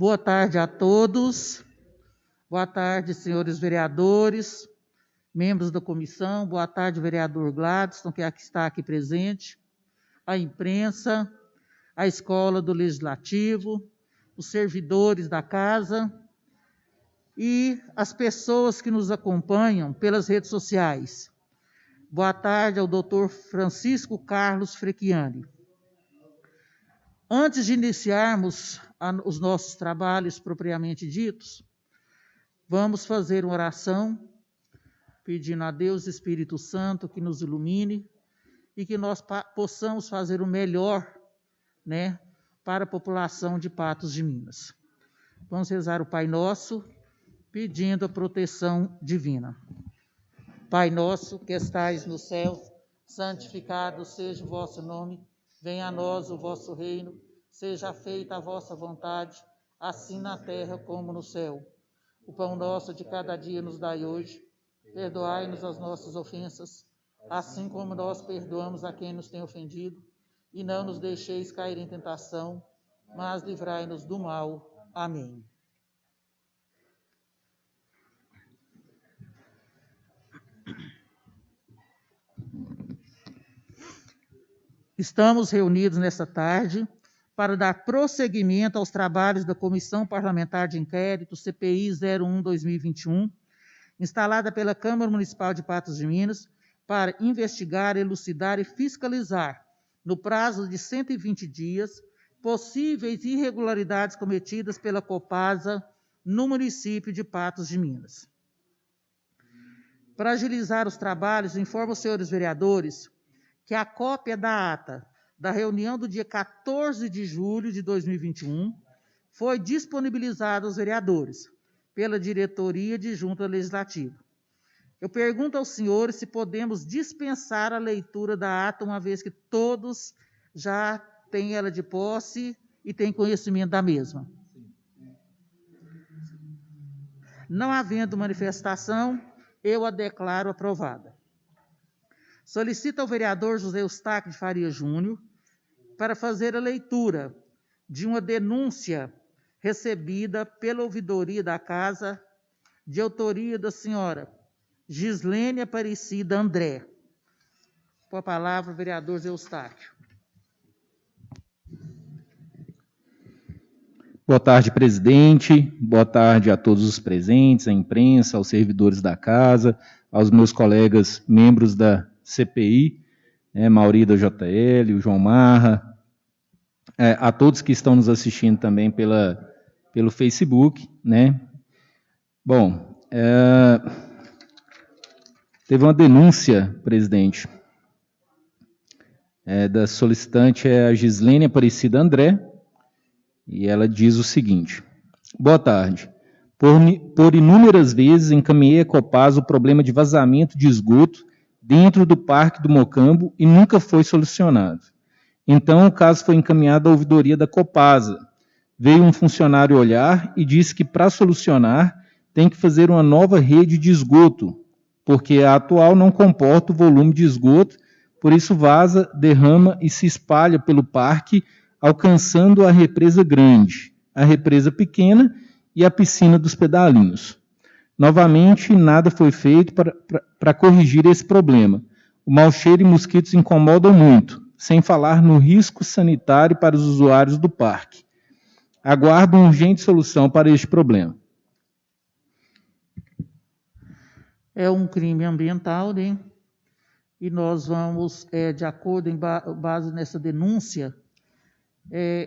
Boa tarde a todos. Boa tarde, senhores vereadores, membros da comissão. Boa tarde, vereador Gladson, que está aqui presente, a imprensa, a escola do Legislativo, os servidores da casa e as pessoas que nos acompanham pelas redes sociais. Boa tarde ao doutor Francisco Carlos Frechiani. Antes de iniciarmos os nossos trabalhos propriamente ditos, vamos fazer uma oração, pedindo a Deus Espírito Santo que nos ilumine e que nós possamos fazer o melhor, para a população de Patos de Minas. Vamos rezar o Pai Nosso, pedindo a proteção divina. Pai nosso, que estais no céu, santificado seja o vosso nome, venha a nós o vosso reino, seja feita a vossa vontade, assim na terra como no céu. O pão nosso de cada dia nos dai hoje, perdoai-nos as nossas ofensas, assim como nós perdoamos a quem nos tem ofendido, e não nos deixeis cair em tentação, mas livrai-nos do mal. Amém. Estamos reunidos nesta tarde para dar prosseguimento aos trabalhos da Comissão Parlamentar de Inquérito CPI 01/2021, instalada pela Câmara Municipal de Patos de Minas, para investigar, elucidar e fiscalizar, no prazo de 120 dias, possíveis irregularidades cometidas pela Copasa no município de Patos de Minas. Para agilizar os trabalhos, informo aos senhores vereadores que a cópia da ata da reunião do dia 14 de julho de 2021 foi disponibilizada aos vereadores pela diretoria de Junta Legislativa. Eu pergunto aos senhores se podemos dispensar a leitura da ata, uma vez que todos já têm ela de posse e têm conhecimento da mesma. Não havendo manifestação, eu a declaro aprovada. Solicito ao vereador José Eustáquio de Faria Júnior para fazer a leitura de uma denúncia recebida pela ouvidoria da casa, de autoria da senhora Gislene Aparecida André. Com a palavra, o vereador José Eustáquio. Boa tarde, presidente. Boa tarde a todos os presentes, à imprensa, aos servidores da casa, aos meus colegas membros da CPI, Mauri da JL, o João Marra, a todos que estão nos assistindo também pelo Facebook, Bom, teve uma denúncia, presidente, da solicitante, a Gislene Aparecida André, e ela diz o seguinte: boa tarde. Por inúmeras vezes encaminhei a Copasa o problema de vazamento de esgoto dentro do Parque do Mocambo e nunca foi solucionado. Então, o caso foi encaminhado à ouvidoria da Copasa. Veio um funcionário olhar e disse que, para solucionar, tem que fazer uma nova rede de esgoto, porque a atual não comporta o volume de esgoto, por isso vaza, derrama e se espalha pelo parque, alcançando a represa grande, a represa pequena e a piscina dos pedalinhos. Novamente, nada foi feito para corrigir esse problema. O mau cheiro e mosquitos incomodam muito, sem falar no risco sanitário para os usuários do parque. Aguardo uma urgente solução para este problema. É um crime ambiental, E nós vamos, de acordo, em base nessa denúncia,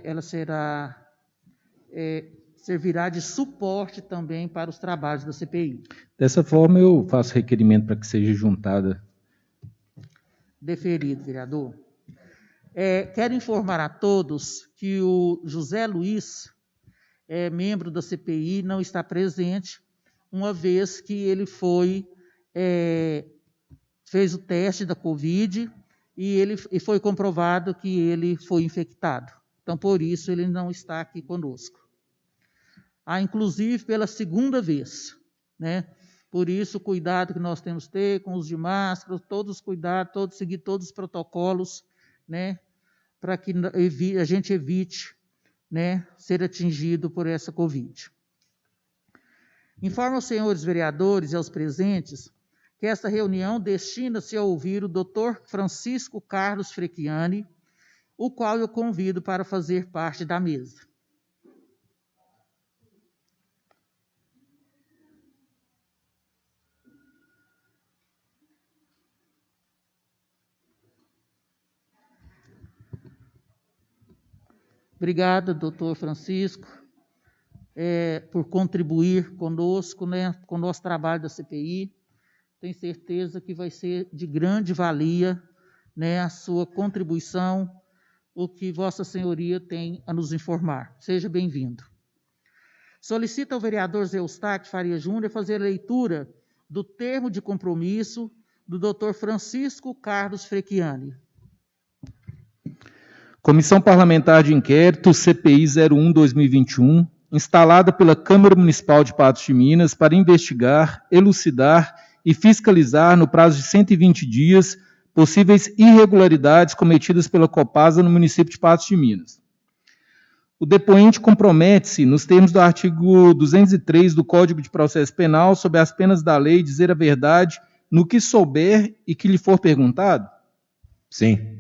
ela servirá de suporte também para os trabalhos da CPI. Dessa forma, eu faço requerimento para que seja juntada. Deferido, vereador. Quero informar a todos que o José Luiz, membro da CPI, não está presente, uma vez que ele fez o teste da Covid e foi comprovado que ele foi infectado. Então, por isso, ele não está aqui conosco. Inclusive pela segunda vez, Por isso, o cuidado que nós temos que ter com os de máscara, todos os cuidados, seguir todos os protocolos, para que a gente evite, né, ser atingido por essa Covid. Informo aos senhores vereadores e aos presentes que esta reunião destina-se a ouvir o Dr. Francisco Carlos Frecchiani, o qual eu convido para fazer parte da mesa. Obrigado, doutor Francisco, por contribuir conosco, né, com o nosso trabalho da CPI. Tenho certeza que vai ser de grande valia, né, a sua contribuição, o que Vossa Senhoria tem a nos informar. Seja bem-vindo. Solicito ao vereador Zé Eustáquio Faria Júnior fazer a leitura do termo de compromisso do Dr. Francisco Carlos Frecchiani. Comissão Parlamentar de Inquérito, CPI 01-2021, instalada pela Câmara Municipal de Patos de Minas para investigar, elucidar e fiscalizar, no prazo de 120 dias, possíveis irregularidades cometidas pela Copasa no município de Patos de Minas. O depoente compromete-se, nos termos do artigo 203 do Código de Processo Penal, sob as penas da lei, dizer a verdade no que souber e que lhe for perguntado? Sim.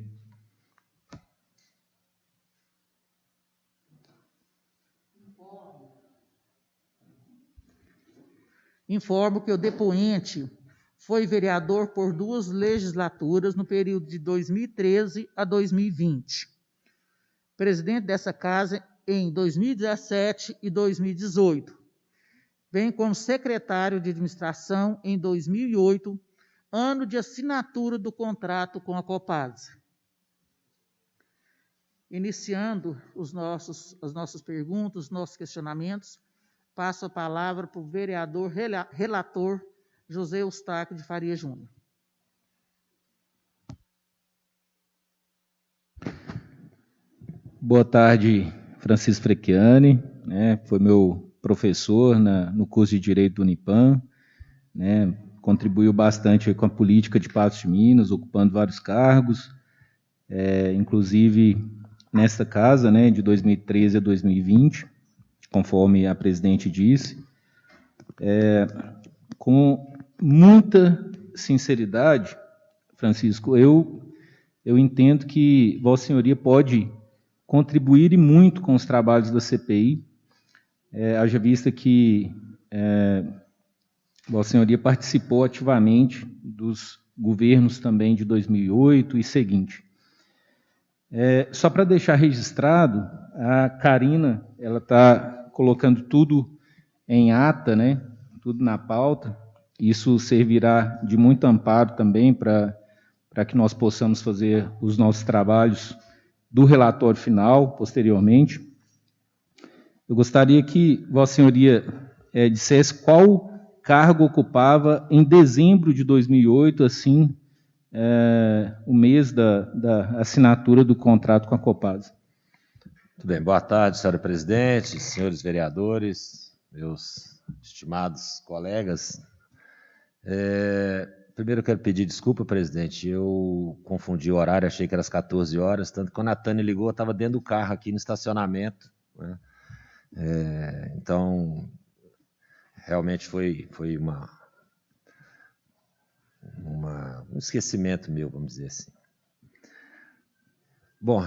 Informo que o depoente foi vereador por 2 legislaturas no período de 2013 a 2020. Presidente dessa casa em 2017 e 2018. Bem como secretário de administração em 2008, ano de assinatura do contrato com a Copasa. Iniciando as nossas perguntas, os nossos questionamentos, passo a palavra para o vereador relator José Eustáquio de Faria Júnior. Boa tarde, Francisco Frecchiani, né, foi meu professor no curso de Direito do Unipam, né, contribuiu bastante com a política de Patos de Minas, ocupando vários cargos, inclusive nesta casa, né, de 2013 a 2020, conforme a presidente disse, com muita sinceridade, Francisco, eu entendo que Vossa Senhoria pode contribuir e muito com os trabalhos da CPI, haja vista que Vossa Senhoria participou ativamente dos governos também de 2008 e seguinte. Só para deixar registrado, a Karina ela está colocando tudo em ata, né, tudo na pauta. Isso servirá de muito amparo também para que nós possamos fazer os nossos trabalhos do relatório final, posteriormente. Eu gostaria que Vossa Senhoria dissesse qual cargo ocupava em dezembro de 2008, assim, o mês da assinatura do contrato com a Copasa. Muito bem, boa tarde, senhora presidente, senhores vereadores, meus estimados colegas. Primeiro eu quero pedir desculpa, presidente, eu confundi o horário, achei que era às 14 horas, tanto que quando a Tânia ligou, eu estava dentro do carro aqui no estacionamento, né? Então, realmente foi um esquecimento meu, vamos dizer assim. Bom,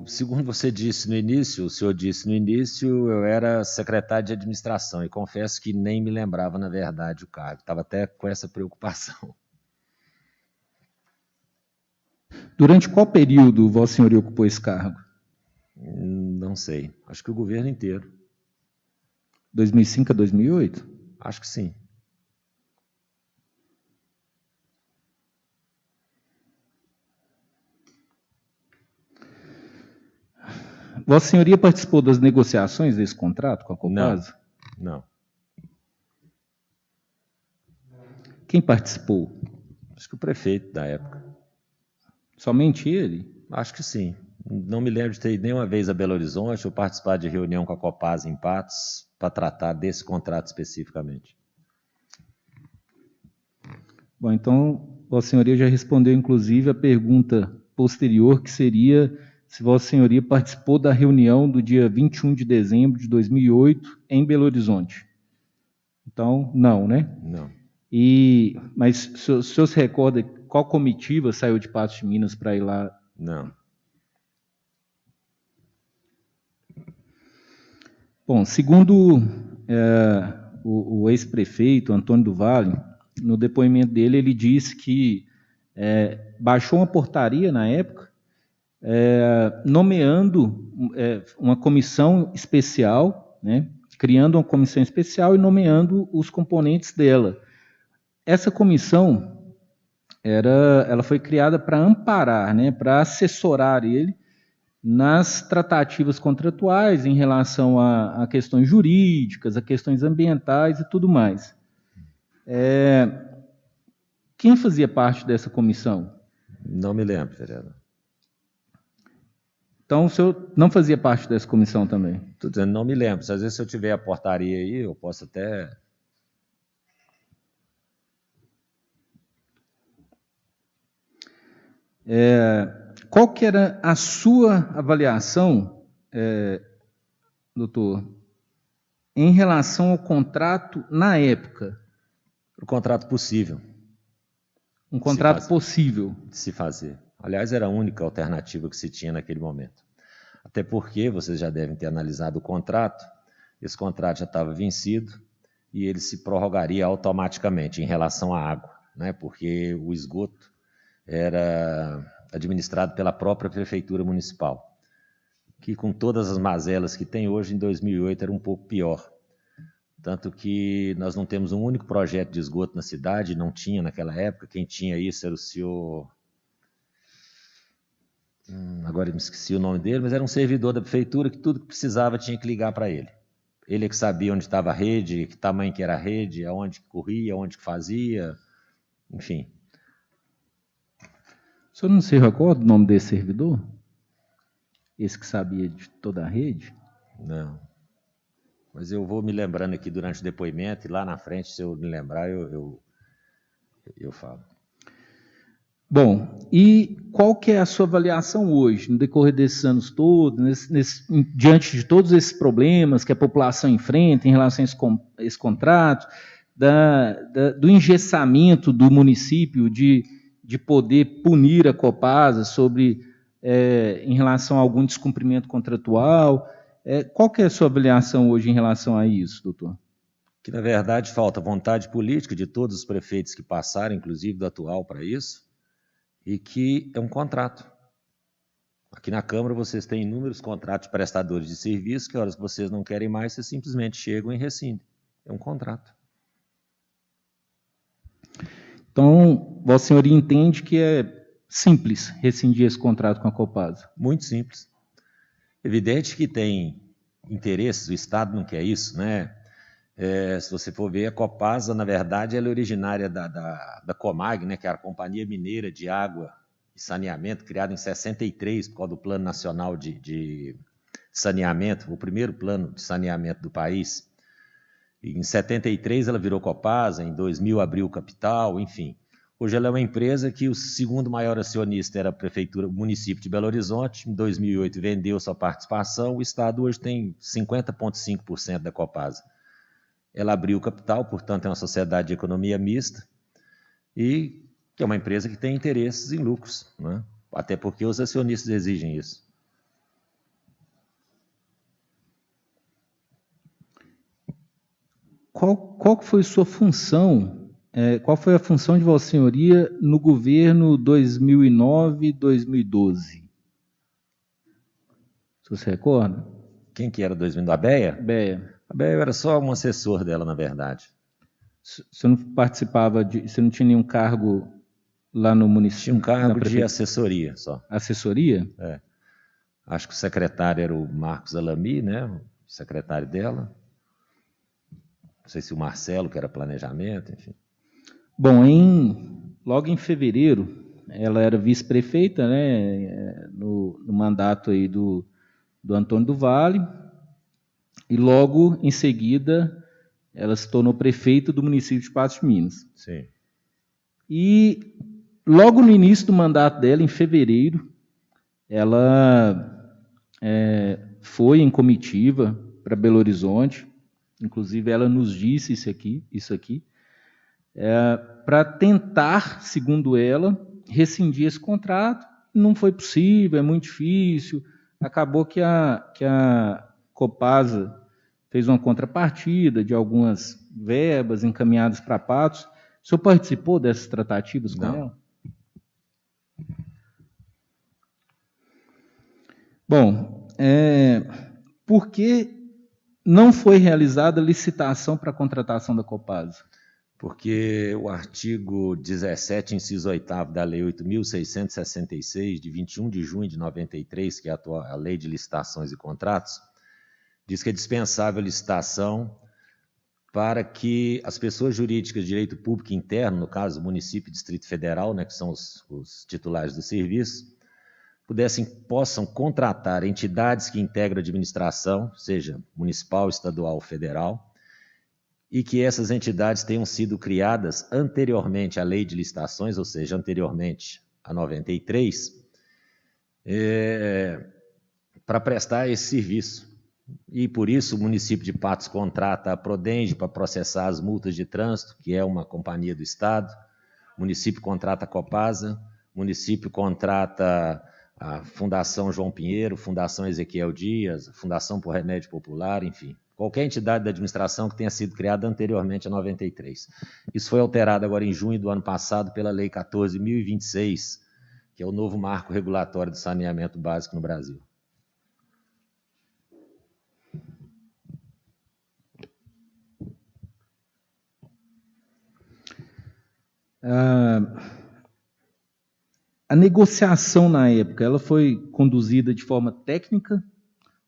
segundo você disse no início, o senhor disse no início, eu era secretário de administração e confesso que nem me lembrava, na verdade, o cargo. Estava até com essa preocupação. Durante qual período Vossa Senhoria ocupou esse cargo? Não sei. Acho que o governo inteiro. 2005 a 2008? Acho que sim. Vossa Senhoria participou das negociações desse contrato com a Copasa? Não. Quem participou? Acho que o prefeito da época. Somente ele? Acho que sim. Não me lembro de ter ido nenhuma vez a Belo Horizonte ou participar de reunião com a Copasa em Patos para tratar desse contrato especificamente. Bom, então, Vossa Senhoria já respondeu, inclusive, a pergunta posterior, que seria se Vossa Senhoria participou da reunião do dia 21 de dezembro de 2008 em Belo Horizonte. Então, não, né? Não. Mas o senhor se recorda qual comitiva saiu de Patos de Minas para ir lá? Não. Bom, segundo o ex-prefeito Antônio do Vale, no depoimento dele, ele disse que baixou uma portaria na época, nomeando uma comissão especial, né, criando uma comissão especial e nomeando os componentes dela. Essa comissão ela foi criada para amparar, né, para assessorar ele nas tratativas contratuais em relação a questões jurídicas, a questões ambientais e tudo mais. Quem fazia parte dessa comissão? Não me lembro, vereador. Então, o senhor não fazia parte dessa comissão também? Estou dizendo, não me lembro. Às vezes, se eu tiver a portaria aí, eu posso até... Qual que era a sua avaliação, doutor, em relação ao contrato na época? O contrato possível. Um contrato possível. De se fazer. Aliás, era a única alternativa que se tinha naquele momento. Até porque, vocês já devem ter analisado o contrato, esse contrato já estava vencido e ele se prorrogaria automaticamente em relação à água, né? Porque o esgoto era administrado pela própria prefeitura municipal, que com todas as mazelas que tem hoje, em 2008 era um pouco pior. Tanto que nós não temos um único projeto de esgoto na cidade, não tinha naquela época, quem tinha isso era o senhor... agora eu me esqueci o nome dele, mas era um servidor da prefeitura que tudo que precisava tinha que ligar para ele. Ele é que sabia onde estava a rede, que tamanho que era a rede, aonde que corria, aonde que fazia, enfim. O senhor não se recorda do nome desse servidor? Esse que sabia de toda a rede? Não. Mas eu vou me lembrando aqui durante o depoimento e lá na frente, se eu me lembrar, eu falo. Bom, e qual que é a sua avaliação hoje, no decorrer desses anos todos, diante de todos esses problemas que a população enfrenta em relação a esse contrato, do engessamento do município de poder punir a Copasa em relação a algum descumprimento contratual? Qual que é a sua avaliação hoje em relação a isso, doutor? Que, na verdade, falta vontade política de todos os prefeitos que passaram, inclusive do atual, para isso, e que é um contrato. Aqui na Câmara vocês têm inúmeros contratos de prestadores de serviço, que horas que vocês não querem mais, vocês simplesmente chegam e rescindem. É um contrato. Então, Vossa Senhoria entende que é simples rescindir esse contrato com a Copasa? Muito simples. Evidente que tem interesses, o Estado não quer isso, né? Se você for ver, a Copasa, na verdade, ela é originária da Comag, né, que é a Companhia Mineira de Água e Saneamento, criada em 63, por causa do Plano Nacional de Saneamento, o primeiro plano de saneamento do país. E em 73 ela virou Copasa, em 2000 abriu o capital, enfim. Hoje ela é uma empresa que o segundo maior acionista era a prefeitura, o município de Belo Horizonte. Em 2008 vendeu sua participação, o Estado hoje tem 50,5% da Copasa. Ela abriu o capital, portanto é uma sociedade de economia mista e que é uma empresa que tem interesses em lucros, né? Até porque os acionistas exigem isso. Qual foi sua função, qual foi a função de Vossa Senhoria no governo 2009-2012? Você se recorda? Quem que era 2009? A Beia? Beia. A Beia era só um assessor dela, na verdade. Você não participava você não tinha nenhum cargo lá no município? Tinha um cargo de assessoria só. Assessoria? É. Acho que o secretário era o Marcos Alami, né? O secretário dela. Não sei se o Marcelo, que era planejamento, enfim. Bom, logo em fevereiro, ela era vice-prefeita, né? No mandato aí do Antônio do Vale. E logo em seguida, ela se tornou prefeita do município de Patos de Minas. Sim. E logo no início do mandato dela, em fevereiro, ela foi em comitiva para Belo Horizonte, inclusive ela nos disse isso aqui, para tentar, segundo ela, rescindir esse contrato. Não foi possível, é muito difícil. Acabou que a Copasa fez uma contrapartida de algumas verbas encaminhadas para Patos. O senhor participou dessas tratativas com ela? Bom, por que não foi realizada a licitação para a contratação da Copasa? Porque o artigo 17, inciso 8º da Lei 8.666, de 21 de junho de 93, que é a Lei de Licitações e Contratos, diz que é dispensável a licitação para que as pessoas jurídicas de direito público interno, no caso município e Distrito Federal, né, que são os titulares do serviço, possam contratar entidades que integram a administração, seja municipal, estadual ou federal, e que essas entidades tenham sido criadas anteriormente à Lei de Licitações, ou seja, anteriormente a 93, para prestar esse serviço. E por isso o município de Patos contrata a Prodenge para processar as multas de trânsito, que é uma companhia do Estado, o município contrata a Copasa, o município contrata a Fundação João Pinheiro, Fundação Ezequiel Dias, Fundação por Remédio Popular, enfim, qualquer entidade da administração que tenha sido criada anteriormente a 93. Isso foi alterado agora em junho do ano passado pela Lei 14.026, que é o novo marco regulatório de saneamento básico no Brasil. A negociação na época, ela foi conduzida de forma técnica,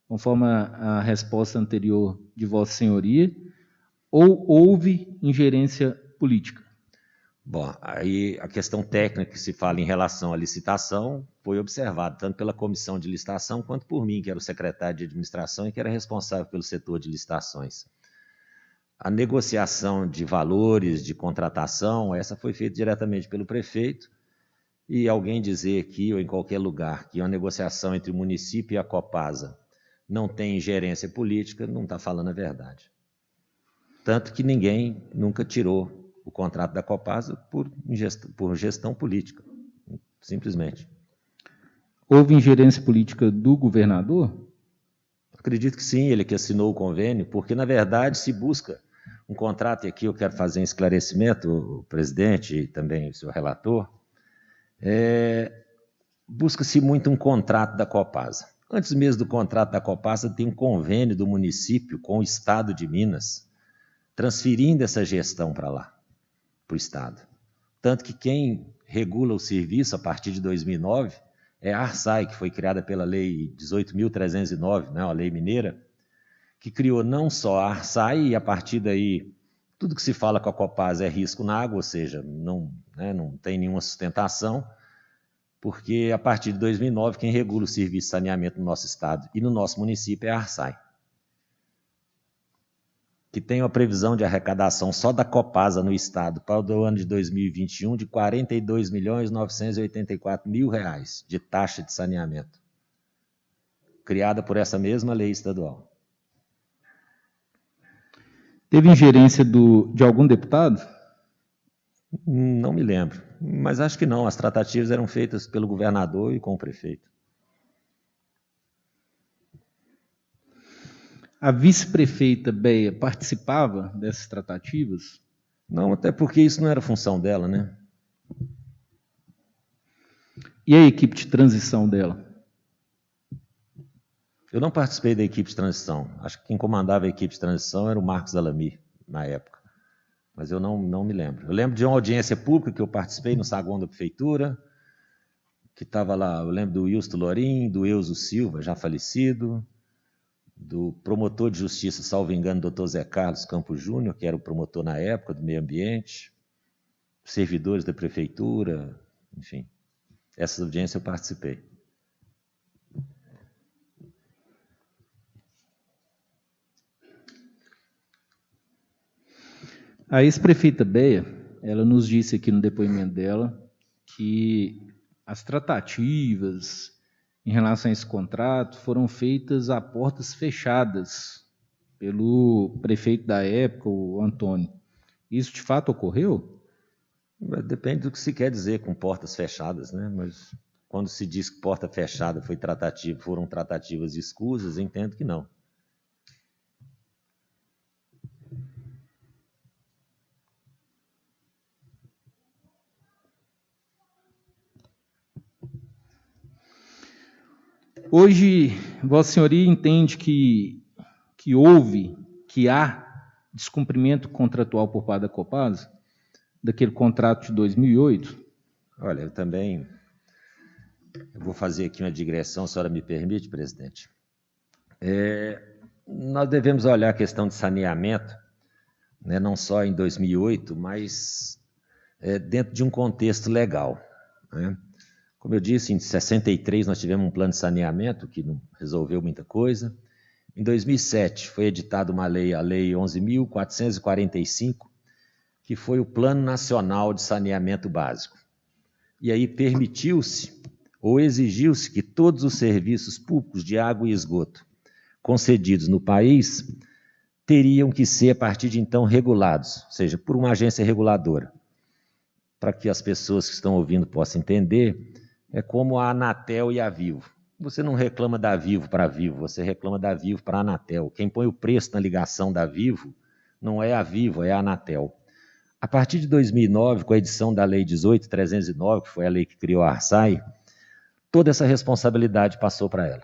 conforme a resposta anterior de Vossa Senhoria, ou houve ingerência política? Bom, aí a questão técnica que se fala em relação à licitação foi observada tanto pela comissão de licitação quanto por mim, que era o secretário de administração e que era responsável pelo setor de licitações. A negociação de valores de contratação, essa foi feita diretamente pelo prefeito, e alguém dizer aqui ou em qualquer lugar que uma negociação entre o município e a Copasa não tem ingerência política, não está falando a verdade. Tanto que ninguém nunca tirou o contrato da Copasa por gestão política, simplesmente. Houve ingerência política do governador? Acredito que sim, ele que assinou o convênio, porque, na verdade, se busca um contrato, e aqui eu quero fazer um esclarecimento, o presidente e também o senhor relator, busca-se muito um contrato da Copasa. Antes mesmo do contrato da Copasa, tem um convênio do município com o Estado de Minas, transferindo essa gestão para lá, para o Estado. Tanto que quem regula o serviço a partir de 2009 é a ARSAI, que foi criada pela Lei 18.309, né, a lei mineira, que criou não só a ARSAI, e a partir daí tudo que se fala com a Copasa é risco na água, ou seja, não tem nenhuma sustentação, porque a partir de 2009 quem regula o serviço de saneamento no nosso estado e no nosso município é a ARSAI, que tem uma previsão de arrecadação só da Copasa no estado para o ano de 2021 de R$ 42.984.000 de taxa de saneamento, criada por essa mesma lei estadual. Teve ingerência de algum deputado? Não me lembro, mas acho que não. As tratativas eram feitas pelo governador e com o prefeito. A vice-prefeita Beia participava dessas tratativas? Não, até porque isso não era função dela, né? E a equipe de transição dela? Eu não participei da equipe de transição. Acho que quem comandava a equipe de transição era o Marcos Alami, na época. Mas eu não me lembro. Eu lembro de uma audiência pública que eu participei no saguão da prefeitura, que estava lá, eu lembro do Wilson Lorim, do Euso Silva, já falecido, do promotor de justiça, salvo engano, doutor Zé Carlos Campos Júnior, que era o promotor na época do meio ambiente, servidores da prefeitura, enfim. Essas audiências eu participei. A ex-prefeita Beia, ela nos disse aqui no depoimento dela que as tratativas em relação a esse contrato foram feitas a portas fechadas pelo prefeito da época, o Antônio. Isso de fato ocorreu? Depende do que se quer dizer com portas fechadas, né? Mas quando se diz que porta fechada foram tratativas escusas, entendo que não. Hoje, Vossa Senhoria entende que há descumprimento contratual por parte da Copasa, daquele contrato de 2008? Olha, eu vou fazer aqui uma digressão, se a senhora me permite, presidente. Nós devemos olhar a questão de saneamento, né, não só em 2008, mas dentro de um contexto legal, né? Como eu disse, em 63 nós tivemos um plano de saneamento que não resolveu muita coisa. Em 2007 foi editada uma lei, a Lei 11.445, que foi o Plano Nacional de Saneamento Básico. E aí permitiu-se ou exigiu-se que todos os serviços públicos de água e esgoto concedidos no país teriam que ser, a partir de então, regulados, ou seja, por uma agência reguladora. Para que as pessoas que estão ouvindo possam entender, é como a Anatel e a Vivo. Você não reclama da Vivo para a Vivo, você reclama da Vivo para a Anatel. Quem põe o preço na ligação da Vivo não é a Vivo, é a Anatel. A partir de 2009, com a edição da Lei 18.309, que foi a lei que criou a ARSAI, toda essa responsabilidade passou para ela.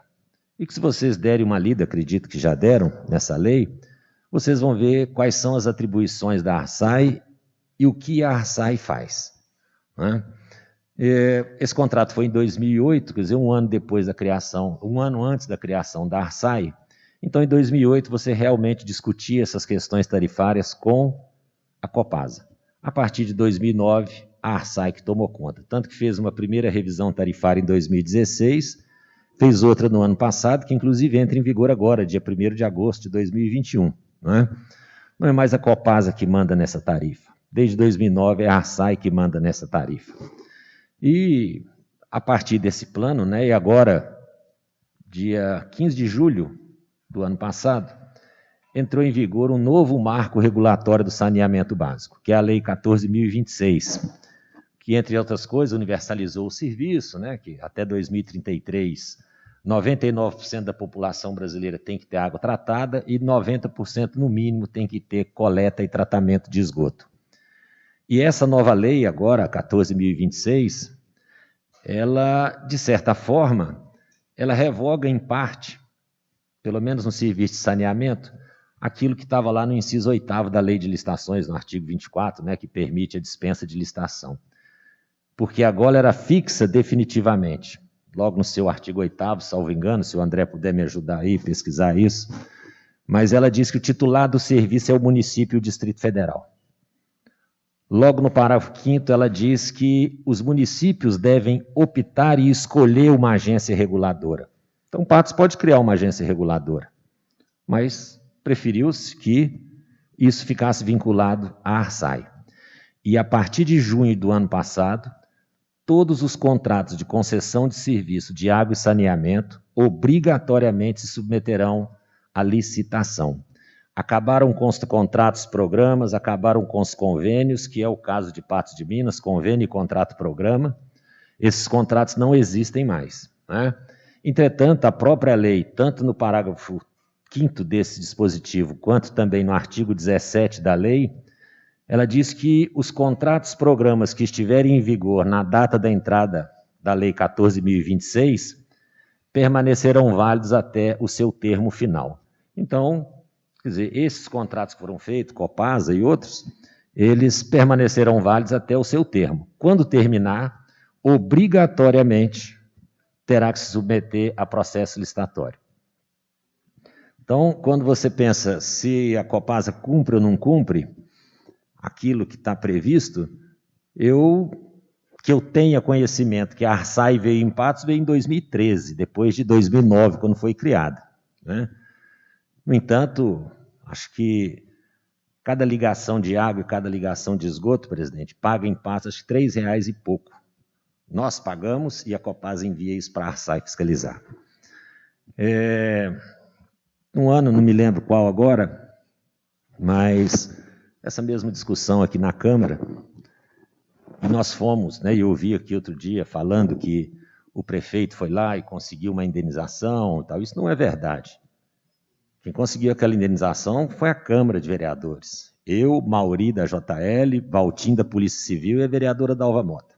E que se vocês derem uma lida, acredito que já deram, nessa lei, vocês vão ver quais são as atribuições da ARSAI e o que a ARSAI faz, né? Esse contrato foi em 2008, quer dizer, um ano antes da criação da ARSAI. Então, em 2008, você realmente discutia essas questões tarifárias com a Copasa. A partir de 2009, a ARSAI que tomou conta. Tanto que fez uma primeira revisão tarifária em 2016, fez outra no ano passado, que inclusive entra em vigor agora, dia 1º de agosto de 2021. Não é mais a Copasa que manda nessa tarifa. Desde 2009, é a ARSAI que manda nessa tarifa. E a partir desse plano, né, e agora, dia 15 de julho do ano passado, entrou em vigor um novo marco regulatório do saneamento básico, que é a Lei 14.026, que, entre outras coisas, universalizou o serviço, né, que até 2033, 99% da população brasileira tem que ter água tratada e 90% no mínimo tem que ter coleta e tratamento de esgoto. E essa nova lei agora, a 14.026, ela, de certa forma, ela revoga em parte, pelo menos no serviço de saneamento, aquilo que estava lá no inciso 8º da Lei de Licitações, no artigo 24, né, que permite a dispensa de licitação. Porque agora era fixa definitivamente, logo no seu artigo 8º, salvo engano, se o André puder me ajudar aí, pesquisar isso, mas ela diz que o titular do serviço é o município e o Distrito Federal. Logo no parágrafo 5º, ela diz que os municípios devem optar e escolher uma agência reguladora. Então, Patos pode criar uma agência reguladora, mas preferiu-se que isso ficasse vinculado à ARSAI. E a partir de junho do ano passado, todos os contratos de concessão de serviço de água e saneamento obrigatoriamente se submeterão à licitação. Acabaram com os contratos programas, acabaram com os convênios, que é o caso de Patos de Minas, convênio e contrato programa. Esses contratos não existem mais, né? Entretanto, a própria lei, tanto no parágrafo 5º desse dispositivo, quanto também no artigo 17 da lei, ela diz que os contratos programas que estiverem em vigor na data da entrada da Lei 14.026 permanecerão válidos até o seu termo final. Então, quer dizer, esses contratos que foram feitos, Copasa e outros, eles permanecerão válidos até o seu termo. Quando terminar, obrigatoriamente terá que se submeter a processo licitatório. Então, quando você pensa se a Copasa cumpre ou não cumpre aquilo que está previsto, que eu tenha conhecimento que a ARSAI veio em Patos, veio em 2013, depois de 2009, quando foi criada, né? No entanto, acho que cada ligação de água e cada ligação de esgoto, presidente, paga em Patos acho que R$3 e pouco, Nós pagamos e a Copasa envia isso para a Arsai fiscalizar. Um ano, não me lembro qual agora, mas essa mesma discussão aqui na Câmara, e nós fomos, né, e eu ouvi aqui outro dia falando que o prefeito foi lá e conseguiu uma indenização e tal. Isso não é verdade. Quem conseguiu aquela indenização foi a Câmara de Vereadores. Eu, Mauri da JL, Valtim da Polícia Civil e a vereadora Dalva Mota.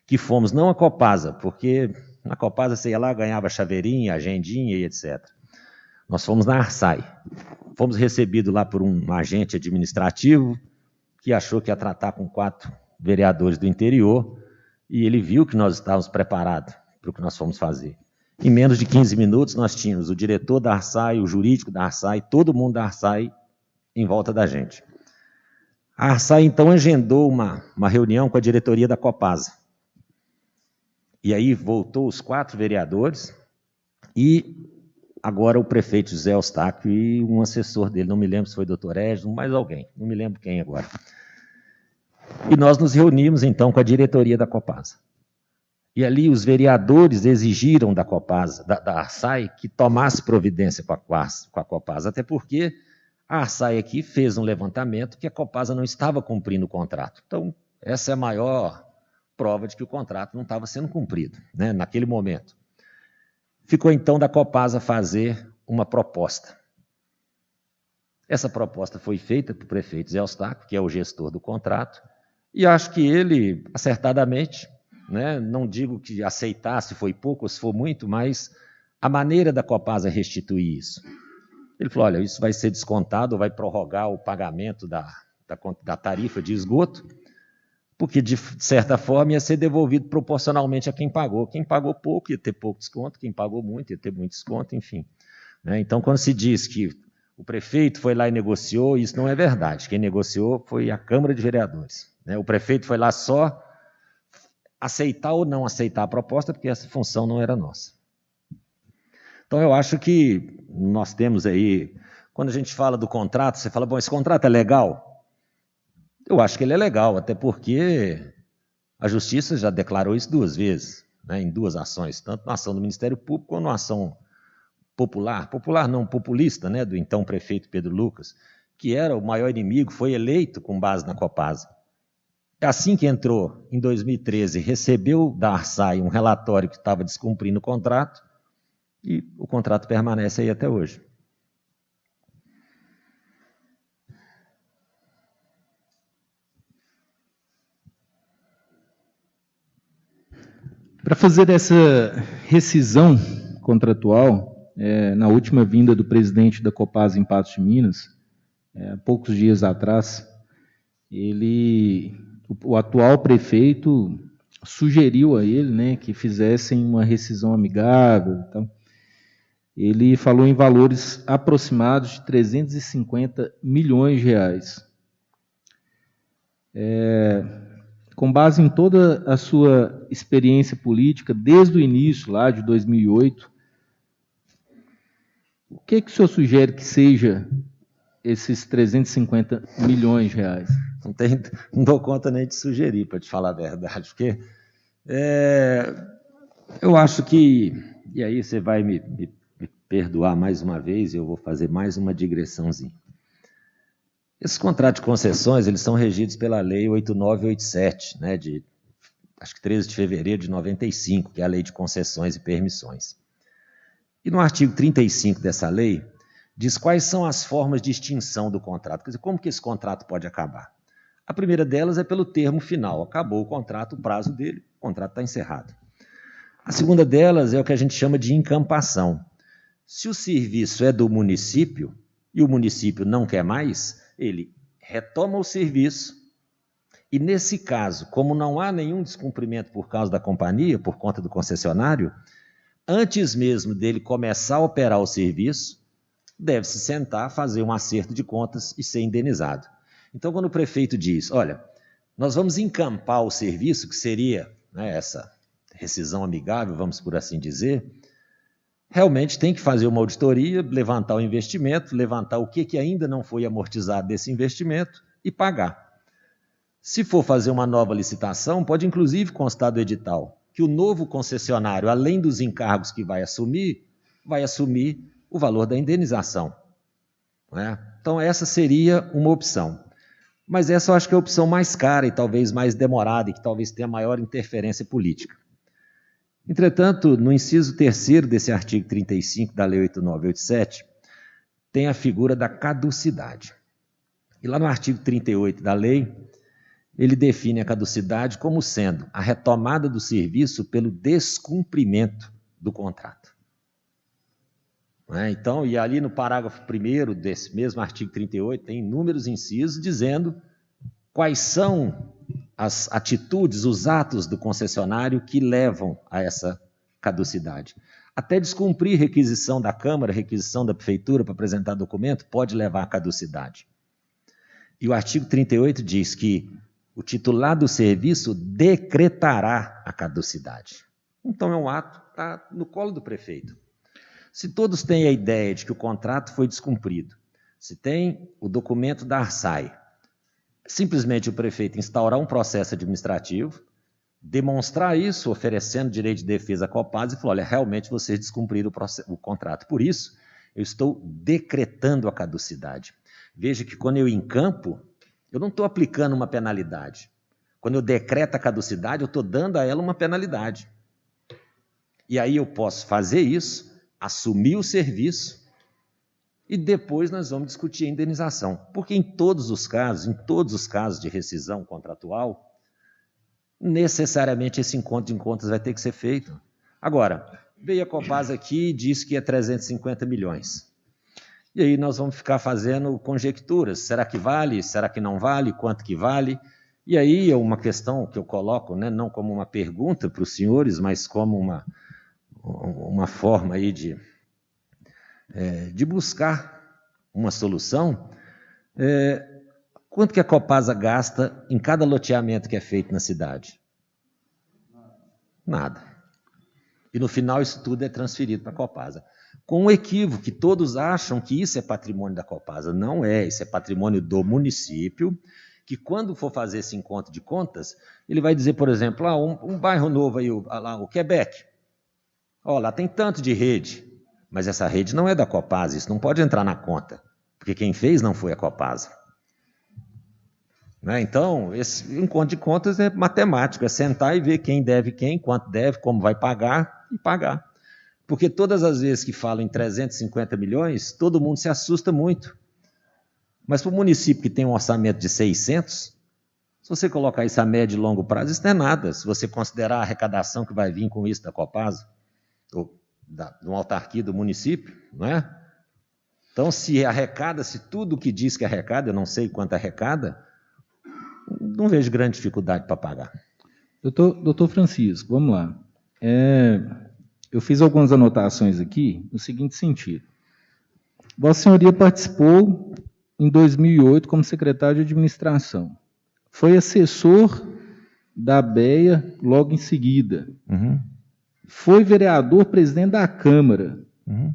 Que fomos, não a Copasa, porque na Copasa você ia lá, ganhava chaveirinha, agendinha e etc. Nós fomos na Arsai. Fomos recebidos lá por um agente administrativo que achou que ia tratar com 4 vereadores do interior e ele viu que nós estávamos preparados para o que nós fomos fazer. Em menos de 15 minutos nós tínhamos o diretor da Arsai, o jurídico da Arsai, todo mundo da Arsai em volta da gente. A Arsai então agendou uma reunião com a diretoria da Copasa. E aí voltou os 4 vereadores e agora o prefeito José Eustáquio e um assessor dele, não me lembro se foi o doutor Edson, mais alguém, não me lembro quem agora. E nós nos reunimos então com a diretoria da Copasa. E ali os vereadores exigiram da Copasa, da Arsai, que tomasse providência com a Copasa, até porque a Arsai aqui fez um levantamento que a Copasa não estava cumprindo o contrato. Então, essa é a maior prova de que o contrato não estava sendo cumprido, né, naquele momento. Ficou então da Copasa fazer uma proposta. Essa proposta foi feita para o prefeito Zé Eustáquio, que é o gestor do contrato, e acho que ele, acertadamente, né, não digo que aceitar se foi pouco ou se for muito, mas a maneira da Copasa restituir isso. Ele falou, olha, isso vai ser descontado, vai prorrogar o pagamento da tarifa de esgoto, porque, de certa forma, ia ser devolvido proporcionalmente a quem pagou. Quem pagou pouco ia ter pouco desconto, quem pagou muito ia ter muito desconto, enfim. Então, quando se diz que o prefeito foi lá e negociou, isso não é verdade. Quem negociou foi a Câmara de Vereadores. O prefeito foi lá só aceitar ou não aceitar a proposta, porque essa função não era nossa. Então, eu acho que nós temos aí, quando a gente fala do contrato, você fala, bom, esse contrato é legal? Eu acho que ele é legal, até porque a Justiça já declarou isso 2 vezes, né, em 2 ações, tanto na ação do Ministério Público quanto na ação popular não, populista, né, do então prefeito Pedro Lucas, que era o maior inimigo, foi eleito com base na Copasa. Assim que entrou, em 2013, recebeu da Arsai um relatório que estava descumprindo o contrato, e o contrato permanece aí até hoje. Para fazer essa rescisão contratual, na última vinda do presidente da Copasa em Patos de Minas, poucos dias atrás, o atual prefeito sugeriu a ele, né, que fizessem uma rescisão amigável. Então, ele falou em valores aproximados de 350 milhões de reais. Com base em toda a sua experiência política, desde o início, lá de 2008, o que o senhor sugere que seja esses 350 milhões de reais? Não dou conta nem de sugerir, para te falar a verdade, porque eu acho que, e aí você vai me perdoar mais uma vez, eu vou fazer mais uma digressãozinha. Esses contratos de concessões, eles são regidos pela Lei 8987, né, de, acho que 13 de fevereiro de 95, que é a Lei de Concessões e Permissões. E no artigo 35 dessa lei, diz quais são as formas de extinção do contrato, quer dizer, como que esse contrato pode acabar. A primeira delas é pelo termo final, acabou o contrato, o prazo dele, o contrato está encerrado. A segunda delas é o que a gente chama de encampação. Se o serviço é do município e o município não quer mais, ele retoma o serviço e, nesse caso, como não há nenhum descumprimento por causa da companhia, por conta do concessionário, antes mesmo dele começar a operar o serviço, deve-se sentar, fazer um acerto de contas e ser indenizado. Então, quando o prefeito diz, olha, nós vamos encampar o serviço, que seria, né, essa rescisão amigável, vamos por assim dizer, realmente tem que fazer uma auditoria, levantar o investimento, levantar o que ainda não foi amortizado desse investimento e pagar. Se for fazer uma nova licitação, pode inclusive constar do edital que o novo concessionário, além dos encargos que vai assumir o valor da indenização. Não é? Então, essa seria uma opção. Mas essa eu acho que é a opção mais cara e talvez mais demorada e que talvez tenha maior interferência política. Entretanto, no inciso 3º desse artigo 35 da Lei 8987, tem a figura da caducidade. E lá no artigo 38 da lei, ele define a caducidade como sendo a retomada do serviço pelo descumprimento do contrato. Então, e ali no parágrafo 1º desse mesmo artigo 38, tem inúmeros incisos dizendo quais são as atitudes, os atos do concessionário que levam a essa caducidade. Até descumprir requisição da Câmara, requisição da Prefeitura para apresentar documento, pode levar à caducidade. E o artigo 38 diz que o titular do serviço decretará a caducidade. Então é um ato que está no colo do prefeito. Se todos têm a ideia de que o contrato foi descumprido, se tem o documento da ARSAI, simplesmente o prefeito instaurar um processo administrativo, demonstrar isso, oferecendo direito de defesa à Copasa e falar, olha, realmente vocês descumpriram o contrato. Por isso, eu estou decretando a caducidade. Veja que quando eu encampo, eu não estou aplicando uma penalidade. Quando eu decreto a caducidade, eu estou dando a ela uma penalidade. E aí eu posso fazer isso, assumir o serviço e depois nós vamos discutir a indenização. Porque em todos os casos de rescisão contratual, necessariamente esse encontro de contas vai ter que ser feito. Agora, veio a Copasa aqui e disse que é 350 milhões. E aí nós vamos ficar fazendo conjecturas. Será que vale? Será que não vale? Quanto que vale? E aí é uma questão que eu coloco, né, não como uma pergunta para os senhores, mas como uma forma aí de buscar uma solução. Quanto que a Copasa gasta em cada loteamento que é feito na cidade? Nada. E no final isso tudo é transferido para a Copasa. Com um equívoco, que todos acham que isso é patrimônio da Copasa. Não é, isso é patrimônio do município, que quando for fazer esse encontro de contas, ele vai dizer, por exemplo, um bairro novo aí, o Quebec. Lá tem tanto de rede, mas essa rede não é da Copasa, isso não pode entrar na conta, porque quem fez não foi a Copasa. Então, esse encontro de contas é matemático, é sentar e ver quem deve quem, quanto deve, como vai pagar e pagar. Porque todas as vezes que falam em 350 milhões, todo mundo se assusta muito. Mas para o município que tem um orçamento de 600, se você colocar isso a médio e longo prazo, isso não é nada. Se você considerar a arrecadação que vai vir com isso da Copasa, ou de uma autarquia do município, não é? Então, se tudo que diz que arrecada, eu não sei quanto arrecada, não vejo grande dificuldade para pagar. Doutor Francisco, vamos lá. Eu fiz algumas anotações aqui no seguinte sentido. Vossa Senhoria participou em 2008 como secretário de administração. Foi assessor da ABEA logo em seguida. Uhum. Foi vereador, presidente da Câmara. Uhum.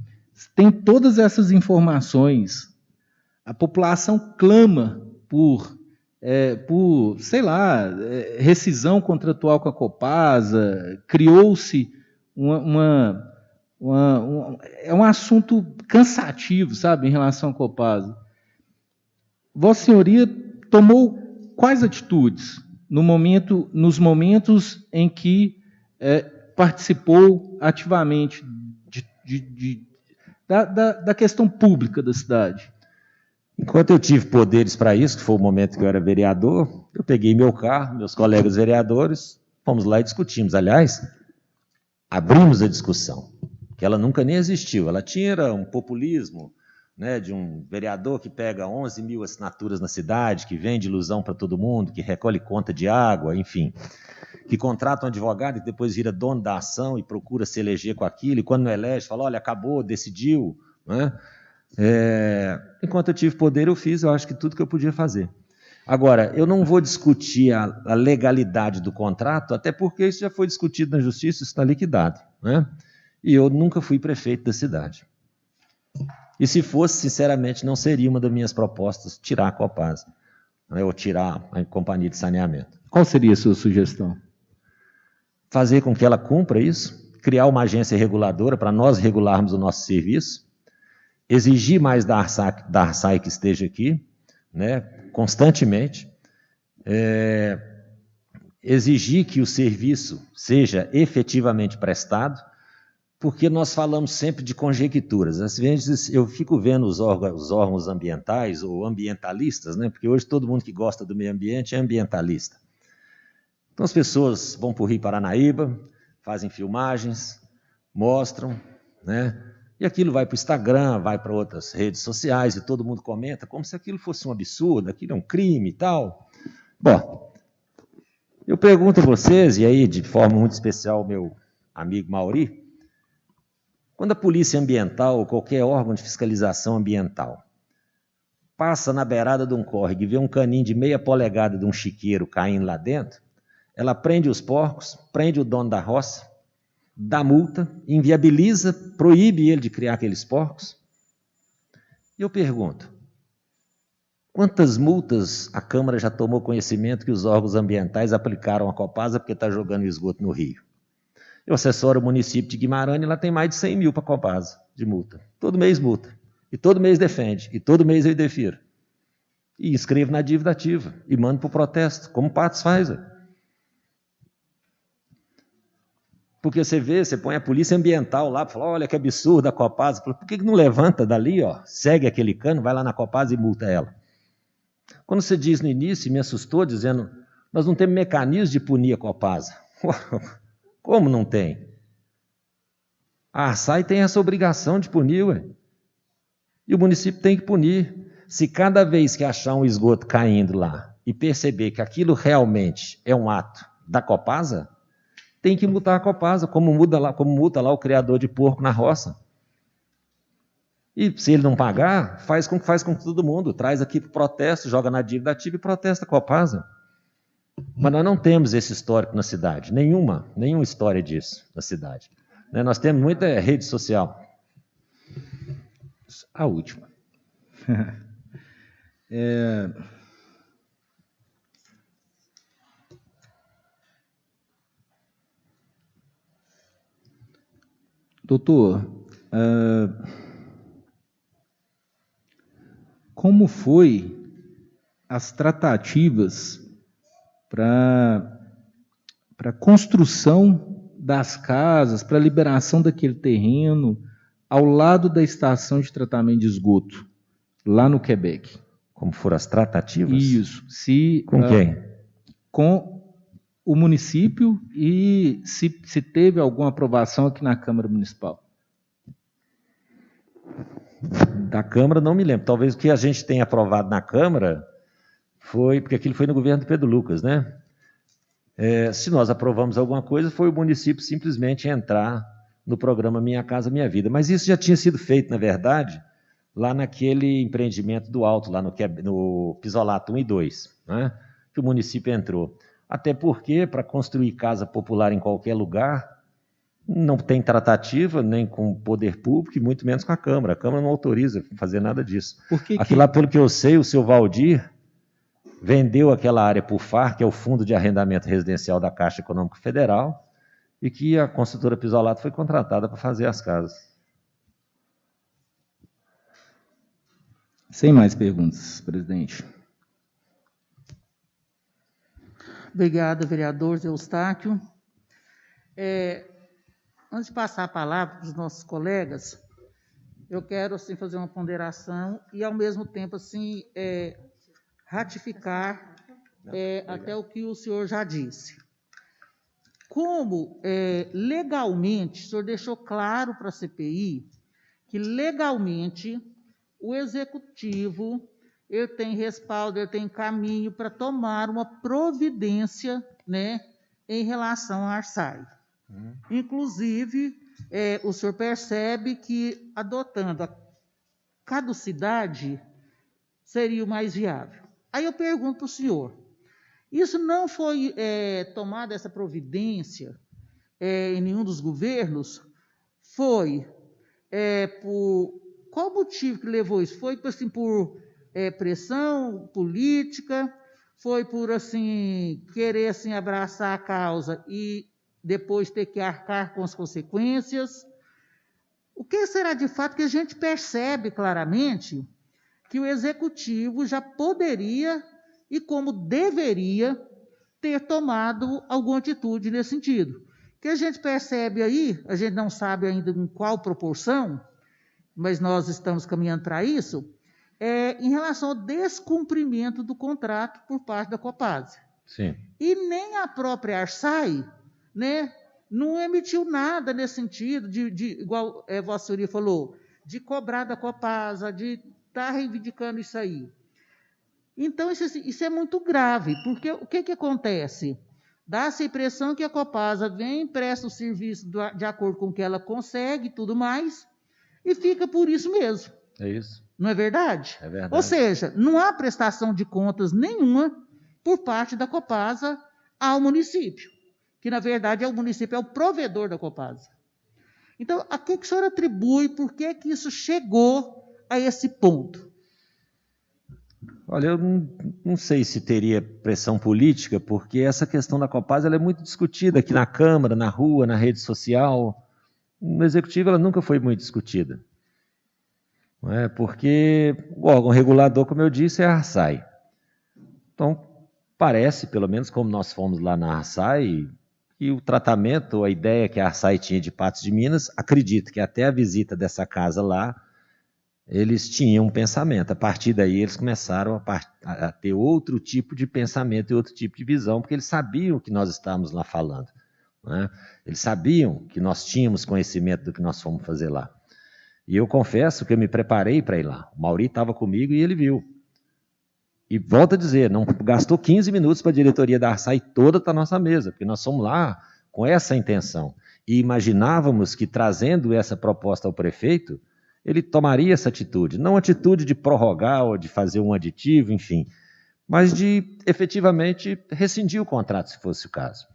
Tem todas essas informações. A população clama por rescisão contratual com a Copasa, criou-se é um assunto cansativo, sabe, em relação à Copasa. Vossa Senhoria tomou quais atitudes nos momentos em que participou ativamente da questão pública da cidade? Enquanto eu tive poderes para isso, que foi o momento que eu era vereador, eu peguei meu carro, meus colegas vereadores, fomos lá e discutimos. Aliás, abrimos a discussão, que ela nunca nem existiu. Ela tinha um populismo, né, de um vereador que pega 11 mil assinaturas na cidade, que vende ilusão para todo mundo, que recolhe conta de água, enfim, que contrata um advogado e depois vira dono da ação e procura se eleger com aquilo, e quando não elege, fala, olha, acabou, decidiu, né? Enquanto eu tive poder, eu acho que tudo que eu podia fazer. Agora, eu não vou discutir a legalidade do contrato, até porque isso já foi discutido na justiça, isso está liquidado, né? E eu nunca fui prefeito da cidade. E se fosse, sinceramente, não seria uma das minhas propostas tirar a Copasa. né, ou tirar a companhia de saneamento. Qual seria a sua sugestão? Fazer com que ela cumpra isso, criar uma agência reguladora para nós regularmos o nosso serviço, exigir mais da ARSAI que esteja aqui, né, constantemente, exigir que o serviço seja efetivamente prestado, porque nós falamos sempre de conjecturas. Às vezes eu fico vendo os órgãos ambientais ou ambientalistas, né, porque hoje todo mundo que gosta do meio ambiente é ambientalista. Então as pessoas vão para o Rio Paranaíba, fazem filmagens, mostram, né? E aquilo vai para o Instagram, vai para outras redes sociais e todo mundo comenta como se aquilo fosse um absurdo, aquilo é um crime e tal. Bom, eu pergunto a vocês, e aí de forma muito especial ao meu amigo Mauri, quando a polícia ambiental ou qualquer órgão de fiscalização ambiental passa na beirada de um córrego e vê um caninho de meia polegada de um chiqueiro caindo lá dentro, ela prende os porcos, prende o dono da roça, dá multa, inviabiliza, proíbe ele de criar aqueles porcos. E eu pergunto, quantas multas a Câmara já tomou conhecimento que os órgãos ambientais aplicaram à Copasa porque está jogando esgoto no rio? Eu assessoro o município de Guimarães e lá tem mais de 100 mil para a Copasa de multa. Todo mês multa. E todo mês defende. E todo mês eu defiro. E inscrevo na dívida ativa. E mando para o protesto, como o Patos faz. Porque você vê, você põe a polícia ambiental lá, fala, olha que absurdo a Copasa. Por que não levanta dali, ó, segue aquele cano, vai lá na Copasa e multa ela? Quando você diz no início, me assustou, dizendo, nós não temos mecanismo de punir a Copasa. Como não tem? A ARSAI tem essa obrigação de punir, ué. E o município tem que punir. Se cada vez que achar um esgoto caindo lá e perceber que aquilo realmente é um ato da Copasa, tem que multar a Copasa, como multa lá o criador de porco na roça. E se ele não pagar, faz com que todo mundo traz aqui para o protesto, joga na dívida ativa e protesta a Copasa. Mas nós não temos esse histórico na cidade, nenhuma história disso na cidade. Nós temos muita rede social. A última. Doutor, como foi as tratativas para a construção das casas, para a liberação daquele terreno ao lado da estação de tratamento de esgoto, lá no Quebec? Como foram as tratativas? Isso. Com quem? Com o município e se teve alguma aprovação aqui na Câmara Municipal. Da Câmara não me lembro. Talvez o que a gente tenha aprovado na Câmara foi, porque aquilo foi no governo do Pedro Lucas, né? Se nós aprovamos alguma coisa, foi o município simplesmente entrar no programa Minha Casa Minha Vida. Mas isso já tinha sido feito, na verdade, lá naquele empreendimento do Alto, lá no Pisolato 1 e 2, né? Que o município entrou. Até porque, para construir casa popular em qualquer lugar, não tem tratativa nem com o poder público e muito menos com a Câmara. A Câmara não autoriza fazer nada disso. Aqui lá, pelo que eu sei, o seu Valdir vendeu aquela área para o FAR, que é o Fundo de Arrendamento Residencial da Caixa Econômica Federal, e que a construtora Pisolato foi contratada para fazer as casas. Sem mais perguntas, presidente. Obrigado, vereador Zé Eustáquio. Antes de passar a palavra para os nossos colegas, eu quero assim, fazer uma ponderação e, ao mesmo tempo, assim, ratificar até o que o senhor já disse. Como legalmente, o senhor deixou claro para a CPI que legalmente o Executivo ele tem respaldo, ele tem caminho para tomar uma providência, né, em relação à ARSAI. Inclusive, o senhor percebe que adotando a caducidade seria o mais viável. Aí eu pergunto para o senhor, isso não foi tomada essa providência em nenhum dos governos? Foi por qual motivo que levou isso? Foi assim, por pressão política, foi por assim querer assim abraçar a causa e depois ter que arcar com as consequências. O que será de fato que a gente percebe claramente que o executivo já poderia e como deveria ter tomado alguma atitude nesse sentido. O que a gente percebe aí, a gente não sabe ainda em qual proporção, mas nós estamos caminhando para isso, em relação ao descumprimento do contrato por parte da Copasa. Sim. E nem a própria Arsai, né, não emitiu nada nesse sentido, igual Vossa Senhoria falou, de cobrar da Copasa, de estar reivindicando isso aí. Então, isso é muito grave, porque o que acontece? Dá-se a impressão que a Copasa vem, presta o serviço de acordo com o que ela consegue e tudo mais, e fica por isso mesmo. É isso. Não é verdade? É verdade. Ou seja, não há prestação de contas nenhuma por parte da Copasa ao município, que na verdade o município é o provedor da Copasa. Então, a que o senhor atribui, por que isso chegou a esse ponto? Olha, eu não sei se teria pressão política, porque essa questão da Copasa ela é muito discutida aqui na Câmara, na rua, na rede social. No Executivo ela nunca foi muito discutida. Não é? Porque o órgão regulador, como eu disse, é a Arsai. Então, parece, pelo menos como nós fomos lá na Arsai, que o tratamento, a ideia que a Arsai tinha de Patos de Minas, acredito que até a visita dessa casa lá, eles tinham um pensamento. A partir daí, eles começaram a ter outro tipo de pensamento e outro tipo de visão, porque eles sabiam o que nós estávamos lá falando. Né? Eles sabiam que nós tínhamos conhecimento do que nós fomos fazer lá. E eu confesso que eu me preparei para ir lá. O Mauri estava comigo e ele viu. E volto a dizer, não gastou 15 minutos para a diretoria da Arsai toda da nossa mesa, porque nós fomos lá com essa intenção. E imaginávamos que, trazendo essa proposta ao prefeito, ele tomaria essa atitude. Não atitude de prorrogar ou de fazer um aditivo, enfim, mas de efetivamente rescindir o contrato, se fosse o caso.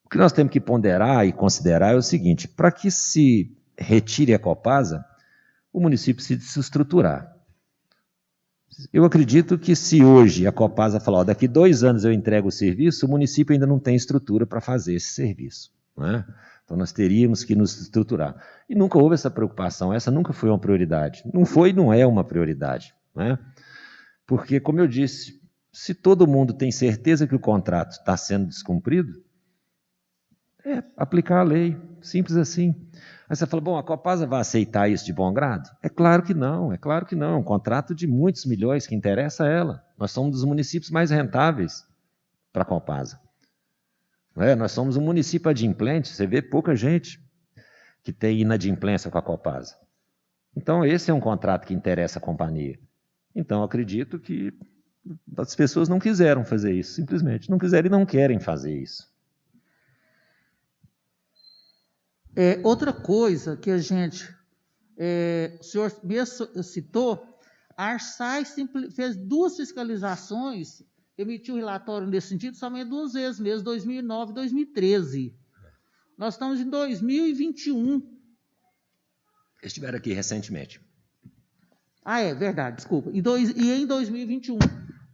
O que nós temos que ponderar e considerar é o seguinte: para que se retire a Copasa, o município precisa se estruturar. Eu acredito que se hoje a Copasa falar, daqui 2 anos eu entrego o serviço, o município ainda não tem estrutura para fazer esse serviço. Não é? Então nós teríamos que nos estruturar. E nunca houve essa preocupação, essa nunca foi uma prioridade. Não foi e não é uma prioridade. Não é? Porque, como eu disse, se todo mundo tem certeza que o contrato está sendo descumprido, é aplicar a lei, simples assim. Aí você fala, bom, a Copasa vai aceitar isso de bom grado? É claro que não, é claro que não. É um contrato de muitos milhões que interessa a ela. Nós somos um dos municípios mais rentáveis para a Copasa. Nós somos um município adimplente, você vê pouca gente que tem inadimplência com a Copasa. Então, esse é um contrato que interessa a companhia. Então, eu acredito que as pessoas não quiseram fazer isso, simplesmente. Não quiseram e não querem fazer isso. Outra coisa que a gente, o senhor mesmo citou, a Arsai fez 2 fiscalizações, emitiu um relatório nesse sentido somente 2 vezes mesmo, 2009 e 2013. Nós estamos em 2021. Eles estiveram aqui recentemente. Ah, é verdade, desculpa. E em 2021.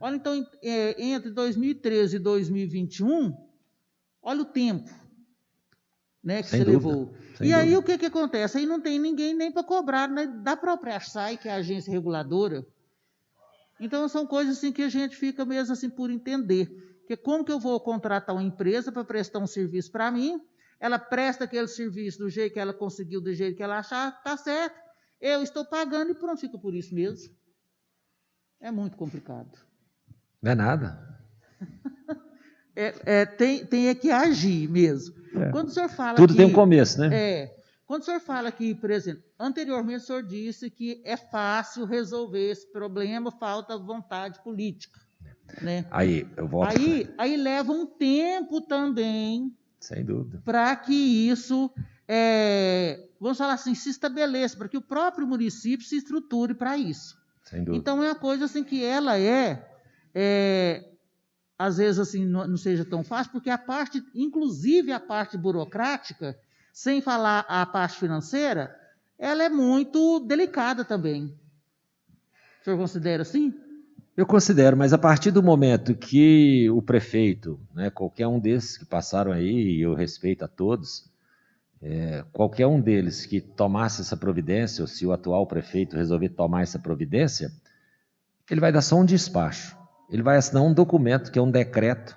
Olha, então, entre 2013 e 2021, olha o tempo, né, que Sem você dúvida, levou. sem E aí dúvida. o que acontece? Aí não tem ninguém nem para cobrar, né, da própria Arsai, que é a agência reguladora. Então são coisas assim que a gente fica mesmo assim por entender. Que como que eu vou contratar uma empresa para prestar um serviço para mim? Ela presta aquele serviço do jeito que ela conseguiu, do jeito que ela achar, tá certo. Eu estou pagando e pronto, fica por isso mesmo. É muito complicado. Não é nada. Tem que agir mesmo. Quando o senhor fala Tudo que, tem um começo, né? Quando o senhor fala que, por exemplo, anteriormente o senhor disse que é fácil resolver esse problema, falta vontade política. Né? Aí eu volto. Aí leva um tempo também. Sem dúvida. Para que isso, vamos falar assim, se estabeleça, para que o próprio município se estruture para isso. Sem dúvida. Então é uma coisa assim que ela às vezes assim não seja tão fácil, porque inclusive a parte burocrática, sem falar a parte financeira, ela é muito delicada também. O senhor considera assim? Eu considero, mas a partir do momento que o prefeito, né, qualquer um desses que passaram aí, e eu respeito a todos, qualquer um deles que tomasse essa providência, ou se o atual prefeito resolver tomar essa providência, ele vai dar só um despacho. Ele vai assinar um documento, que é um decreto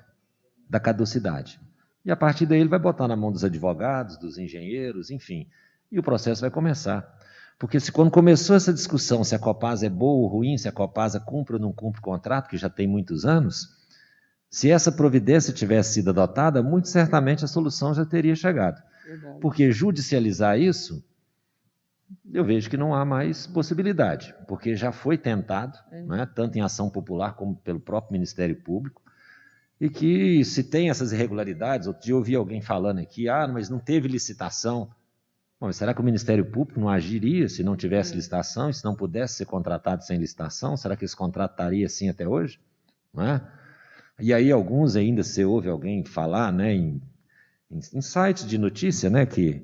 da caducidade. E a partir daí ele vai botar na mão dos advogados, dos engenheiros, enfim, e o processo vai começar. Porque se quando começou essa discussão se a Copasa é boa ou ruim, se a Copasa cumpre ou não cumpre o contrato, que já tem muitos anos, se essa providência tivesse sido adotada, muito certamente a solução já teria chegado. Verdade. Porque judicializar isso, eu vejo que não há mais possibilidade, porque já foi tentado, né, tanto em ação popular como pelo próprio Ministério Público, e que se tem essas irregularidades, outro dia eu ouvi alguém falando aqui, mas não teve licitação. Bom, será que o Ministério Público não agiria se não tivesse licitação, e se não pudesse ser contratado sem licitação? Será que esse contrato estaria assim até hoje? Não é? E aí alguns ainda, você ouve alguém falar, né, em sites de notícia, né, que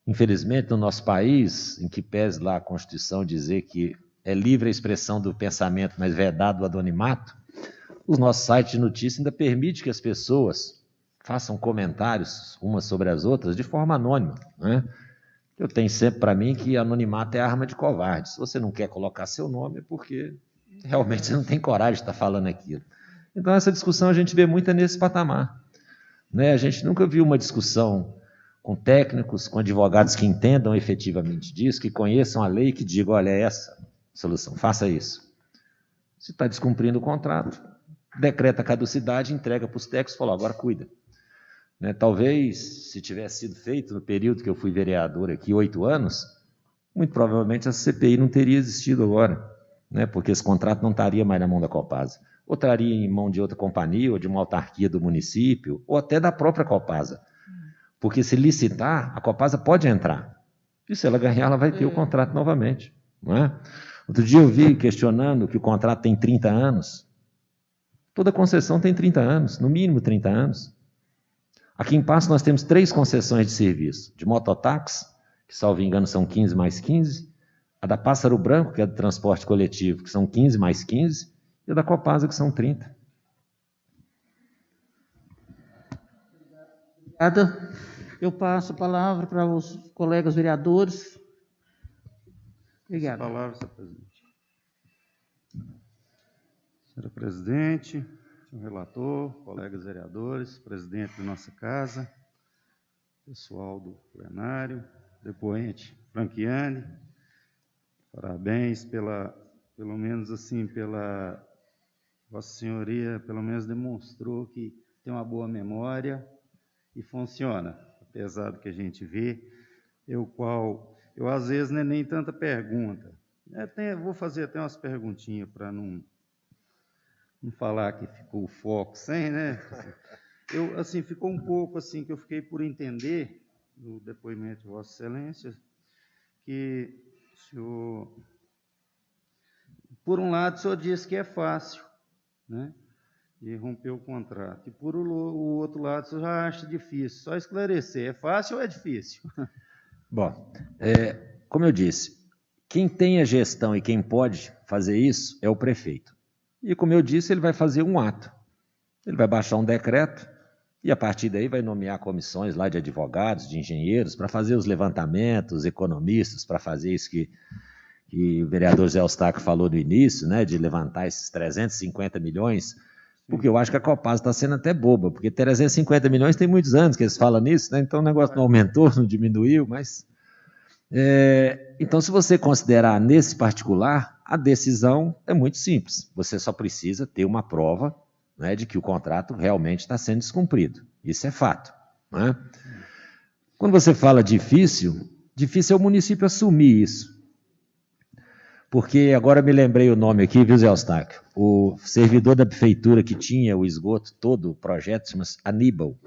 infelizmente no nosso país, em que pese lá a Constituição dizer que é livre a expressão do pensamento, mas vedado o anonimato, os nossos sites de notícia ainda permitem que as pessoas façam comentários umas sobre as outras de forma anônima, né? Eu tenho sempre para mim que anonimato é arma de covarde. Se você não quer colocar seu nome é porque realmente você não tem coragem de estar falando aquilo. Então essa discussão a gente vê muito nesse patamar, né? A gente nunca viu uma discussão com técnicos, com advogados que entendam efetivamente disso, que conheçam a lei e que digam, olha, essa solução, faça isso. Se está descumprindo o contrato, decreta a caducidade, entrega para os técnicos e fala, agora cuida. Né, talvez, se tivesse sido feito no período que eu fui vereador aqui, 8 anos, muito provavelmente a CPI não teria existido agora, né, porque esse contrato não estaria mais na mão da Copasa, ou estaria em mão de outra companhia, ou de uma autarquia do município, ou até da própria Copasa. Porque se licitar, a Copasa pode entrar. E se ela ganhar, ela vai ter o contrato novamente. Não é? Outro dia eu vi questionando que o contrato tem 30 anos. Toda concessão tem 30 anos, no mínimo 30 anos. Aqui em Passo nós temos 3 concessões de serviço, de mototáxi, que salvo engano são 15 mais 15, a da Pássaro Branco, que é do transporte coletivo, que são 15 mais 15, e a da Copasa, que são 30. Obrigada. Eu passo a palavra para os colegas vereadores. Obrigado. Palavra, senhor presidente. Senhora presidente, senhor relator, colegas vereadores, presidente da nossa casa, pessoal do plenário, depoente Franchiani, parabéns pelo menos assim, pela Vossa Senhoria, pelo menos demonstrou que tem uma boa memória e funciona, apesar do que a gente vê, eu às vezes não é nem tanta pergunta, vou fazer até umas perguntinhas para não falar que ficou o foco sem, né? Ficou um pouco assim, que eu fiquei por entender, no depoimento de Vossa Excelência, que o senhor, por um lado, o senhor disse que é fácil, né? De romper o contrato, e por o outro lado, o senhor já acha difícil. Só esclarecer, é fácil ou é difícil? Bom, como eu disse, quem tem a gestão e quem pode fazer isso é o prefeito. E, como eu disse, ele vai fazer um ato. Ele vai baixar um decreto e, a partir daí, vai nomear comissões lá de advogados, de engenheiros, para fazer os levantamentos, economistas, para fazer isso que o vereador Zé Eustáquio falou no início, né, de levantar esses 350 milhões, porque eu acho que a Copasa está sendo até boba, porque 350 milhões tem muitos anos que eles falam nisso, né, então o negócio não aumentou, não diminuiu, mas... Então, se você considerar nesse particular, a decisão é muito simples. Você só precisa ter uma prova, né, de que o contrato realmente está sendo descumprido. Isso é fato. Né? Quando você fala difícil é o município assumir isso. Porque agora me lembrei o nome aqui, viu, Zé Eustáquio? O servidor da prefeitura que tinha o esgoto todo, o projeto, chama-se Aníbal.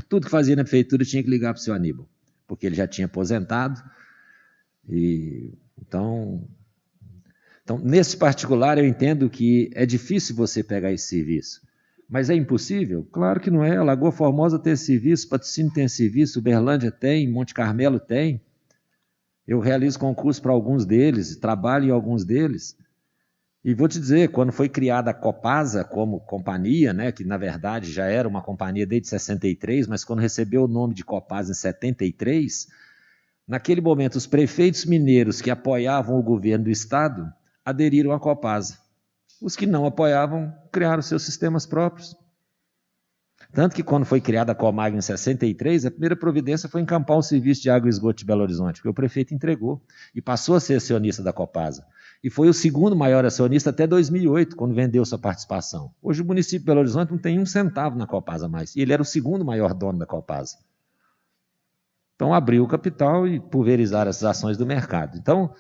Tudo que fazia na prefeitura tinha que ligar para o seu Aníbal, porque ele já tinha aposentado. Então, nesse particular, eu entendo que é difícil você pegar esse serviço. Mas é impossível? Claro que não é. A Lagoa Formosa tem esse serviço, Patrocínio tem esse serviço, Uberlândia tem, Monte Carmelo tem. Eu realizo concurso para alguns deles, trabalho em alguns deles. E vou te dizer, quando foi criada a Copasa como companhia, né, que na verdade já era uma companhia desde 63, mas quando recebeu o nome de Copasa em 73, naquele momento os prefeitos mineiros que apoiavam o governo do estado aderiram à Copasa. Os que não apoiavam criaram seus sistemas próprios. Tanto que quando foi criada a Comag em 63, a primeira providência foi encampar o serviço de água e esgoto de Belo Horizonte, porque o prefeito entregou e passou a ser acionista da Copasa. E foi o segundo maior acionista até 2008, quando vendeu sua participação. Hoje o município de Belo Horizonte não tem um centavo na Copasa mais, e ele era o segundo maior dono da Copasa. Então abriu o capital e pulverizar essas ações do mercado. Então,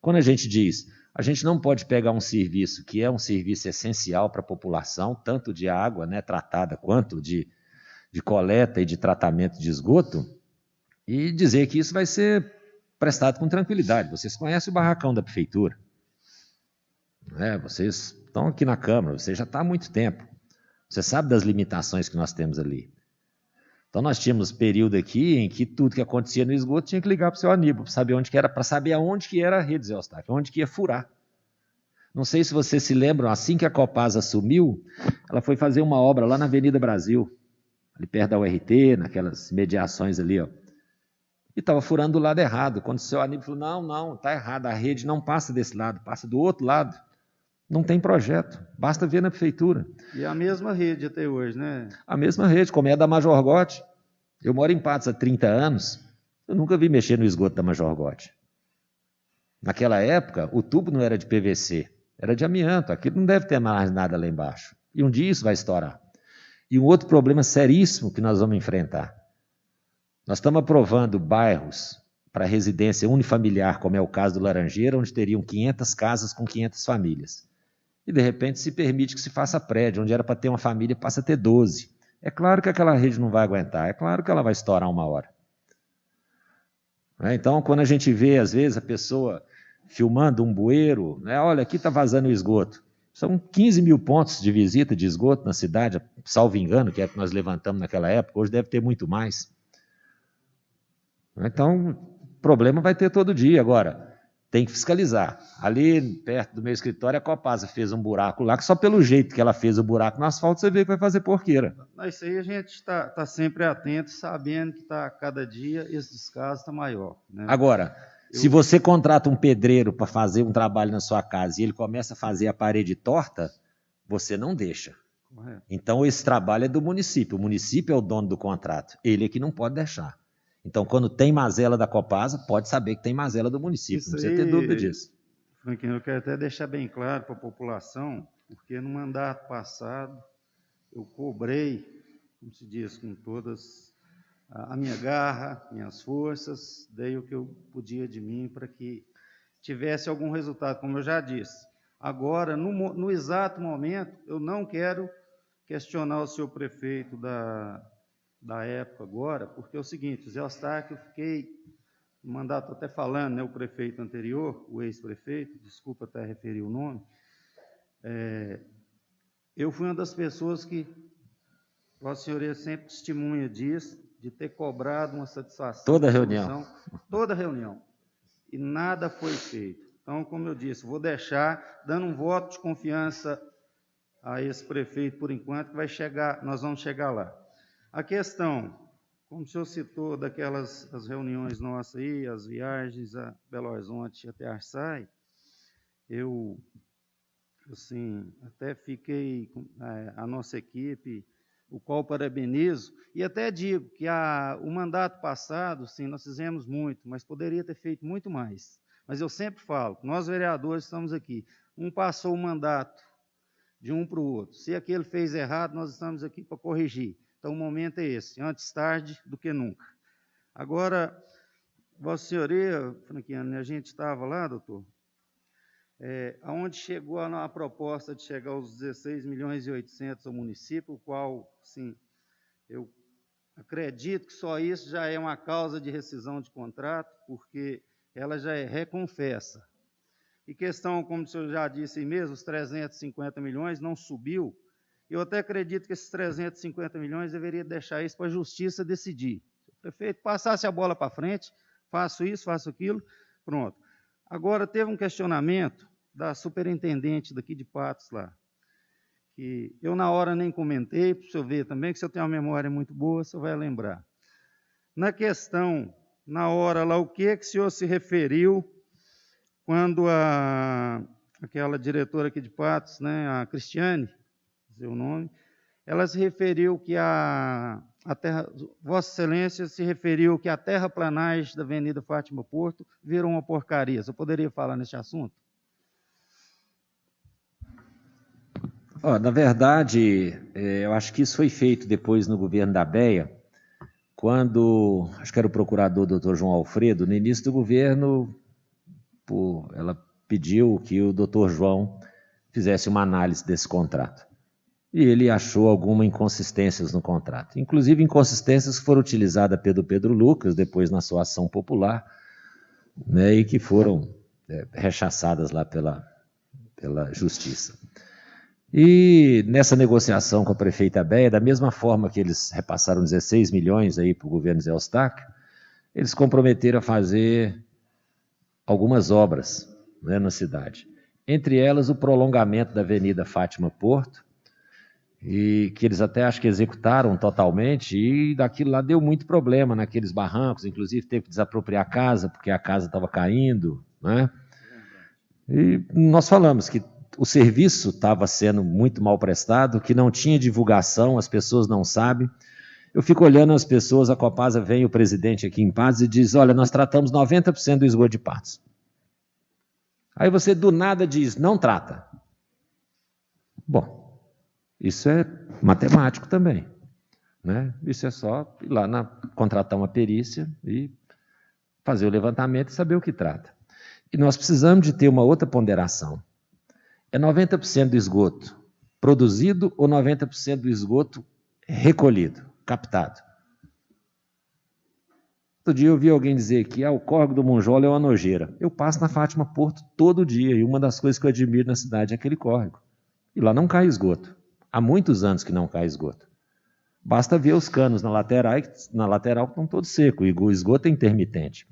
quando a gente diz, a gente não pode pegar um serviço que é um serviço essencial para a população, tanto de água, né, tratada, quanto de coleta e de tratamento de esgoto, e dizer que isso vai ser prestado com tranquilidade. Vocês conhecem o barracão da prefeitura. Vocês estão aqui na Câmara, você já está há muito tempo. Você sabe das limitações que nós temos ali. Então nós tínhamos período aqui em que tudo que acontecia no esgoto tinha que ligar para o seu Aníbal, para saber onde que era, para saber aonde que era a rede Zé Eustáquio, onde que ia furar. Não sei se vocês se lembram, assim que a Copasa assumiu, ela foi fazer uma obra lá na Avenida Brasil, ali perto da URT, naquelas mediações ali, ó. E estava furando do lado errado. Quando o seu Aníbal falou, não, está errado, a rede não passa desse lado, passa do outro lado. Não tem projeto, basta ver na prefeitura. E a mesma rede até hoje, né? A mesma rede, como é a da Major Gotti. Eu moro em Patos há 30 anos, eu nunca vi mexer no esgoto da Major Gotti. Naquela época, o tubo não era de PVC, era de amianto, aquilo não deve ter mais nada lá embaixo. E um dia isso vai estourar. E um outro problema seríssimo que nós vamos enfrentar. Nós estamos aprovando bairros para residência unifamiliar, como é o caso do Laranjeira, onde teriam 500 casas com 500 famílias. E, de repente, se permite que se faça prédio, onde era para ter uma família, passa a ter 12. É claro que aquela rede não vai aguentar, é claro que ela vai estourar uma hora. Então, quando a gente vê, às vezes, a pessoa filmando um bueiro, olha, aqui está vazando o esgoto. São 15 mil pontos de visita de esgoto na cidade, salvo engano, que é que nós levantamos naquela época, hoje deve ter muito mais. Então, o problema vai ter todo dia. Agora, tem que fiscalizar. Ali, perto do meu escritório, a Copasa fez um buraco lá, que só pelo jeito que ela fez o buraco no asfalto, você vê que vai fazer porqueira. Isso aí a gente está sempre atento, sabendo que cada dia esse descaso está maior. Né? Agora, se você contrata um pedreiro para fazer um trabalho na sua casa e ele começa a fazer a parede torta, você não deixa. Correto. Então, esse trabalho é do município. O município é o dono do contrato. Ele é que não pode deixar. Então, quando tem mazela da Copasa, pode saber que tem mazela do município, Isso não precisa ter dúvida disso. Franquinho, eu quero até deixar bem claro para a população, porque no mandato passado eu cobrei, como se diz, com todas a minha garra, minhas forças, dei o que eu podia de mim para que tivesse algum resultado, como eu já disse. Agora, no exato momento, eu não quero questionar o senhor prefeito da época agora, porque é o seguinte, Zé Eustáquio, eu fiquei no mandato até falando, né, o prefeito anterior, o ex-prefeito, desculpa até referir o nome, eu fui uma das pessoas que, Vossa Senhoria sempre testemunha disso, de ter cobrado uma satisfação. Toda reunião. Toda reunião. E nada foi feito. Então, como eu disse, vou deixar, dando um voto de confiança a esse prefeito por enquanto, que nós vamos chegar lá. A questão, como o senhor citou, daquelas as reuniões nossas aí, as viagens a Belo Horizonte até Arsai, eu, assim, até fiquei com a nossa equipe, o qual parabenizo, e até digo que o mandato passado, sim, nós fizemos muito, mas poderia ter feito muito mais. Mas eu sempre falo, nós vereadores estamos aqui, um passou o mandato de um para o outro. Se aquele fez errado, nós estamos aqui para corrigir. Então, o momento é esse, antes tarde do que nunca. Agora, Vossa Senhoria, Franquiano, a gente estava lá, doutor, aonde chegou a proposta de chegar aos 16 milhões e 800 ao município, o qual, sim, eu acredito que só isso já é uma causa de rescisão de contrato, porque ela já é reconfessa. E questão, como o senhor já disse aí mesmo, os 350 milhões não subiu. Eu até acredito que esses 350 milhões deveria deixar isso para a justiça decidir. Se o prefeito passasse a bola para frente, faço isso, faço aquilo, Pronto. Agora, teve um questionamento da superintendente daqui de Patos lá, que eu na hora nem comentei, para o senhor ver também, que se eu tenho uma memória muito boa, o senhor vai lembrar. Na questão, na hora lá, o que o senhor se referiu quando aquela diretora aqui de Patos, né, a Cristiane, seu nome, ela se referiu que a terra, Vossa Excelência se referiu que a terraplanagem da Avenida Fátima Porto virou uma porcaria. Você poderia falar nesse assunto? Na verdade, eu acho que isso foi feito depois no governo da BEA, quando, acho que era o procurador Dr. João Alfredo, no início do governo, ela pediu que o Dr. João fizesse uma análise desse contrato. E ele achou algumas inconsistências no contrato. Inclusive inconsistências que foram utilizadas pelo Pedro Lucas, depois na sua ação popular, né, e que foram rechaçadas lá pela Justiça. E nessa negociação com a prefeita Béia, da mesma forma que eles repassaram 16 milhões aí para o governo Zé Eustáquio, eles comprometeram a fazer algumas obras, né, na cidade. Entre elas o prolongamento da Avenida Fátima Porto, e que eles até acho que executaram totalmente, e daquilo lá deu muito problema naqueles barrancos, inclusive teve que desapropriar a casa, porque a casa estava caindo, né? E nós falamos que o serviço estava sendo muito mal prestado, que não tinha divulgação, as pessoas não sabem. Eu fico olhando as pessoas, a Copasa vem o presidente aqui em Patos e diz, olha, nós tratamos 90% do esgoto de Patos. Aí você do nada diz, não trata. Bom, isso é matemático também, né? Isso é só ir lá contratar uma perícia e fazer o levantamento e saber o que trata. E nós precisamos de ter uma outra ponderação. É 90% do esgoto produzido ou 90% do esgoto recolhido, captado? Outro dia eu vi alguém dizer que o córrego do Monjola é uma nojeira. Eu passo na Fátima Porto todo dia e uma das coisas que eu admiro na cidade é aquele córrego. E lá não cai esgoto. Há muitos anos que não cai esgoto. Basta ver os canos na lateral que estão todos secos, e o esgoto é intermitente.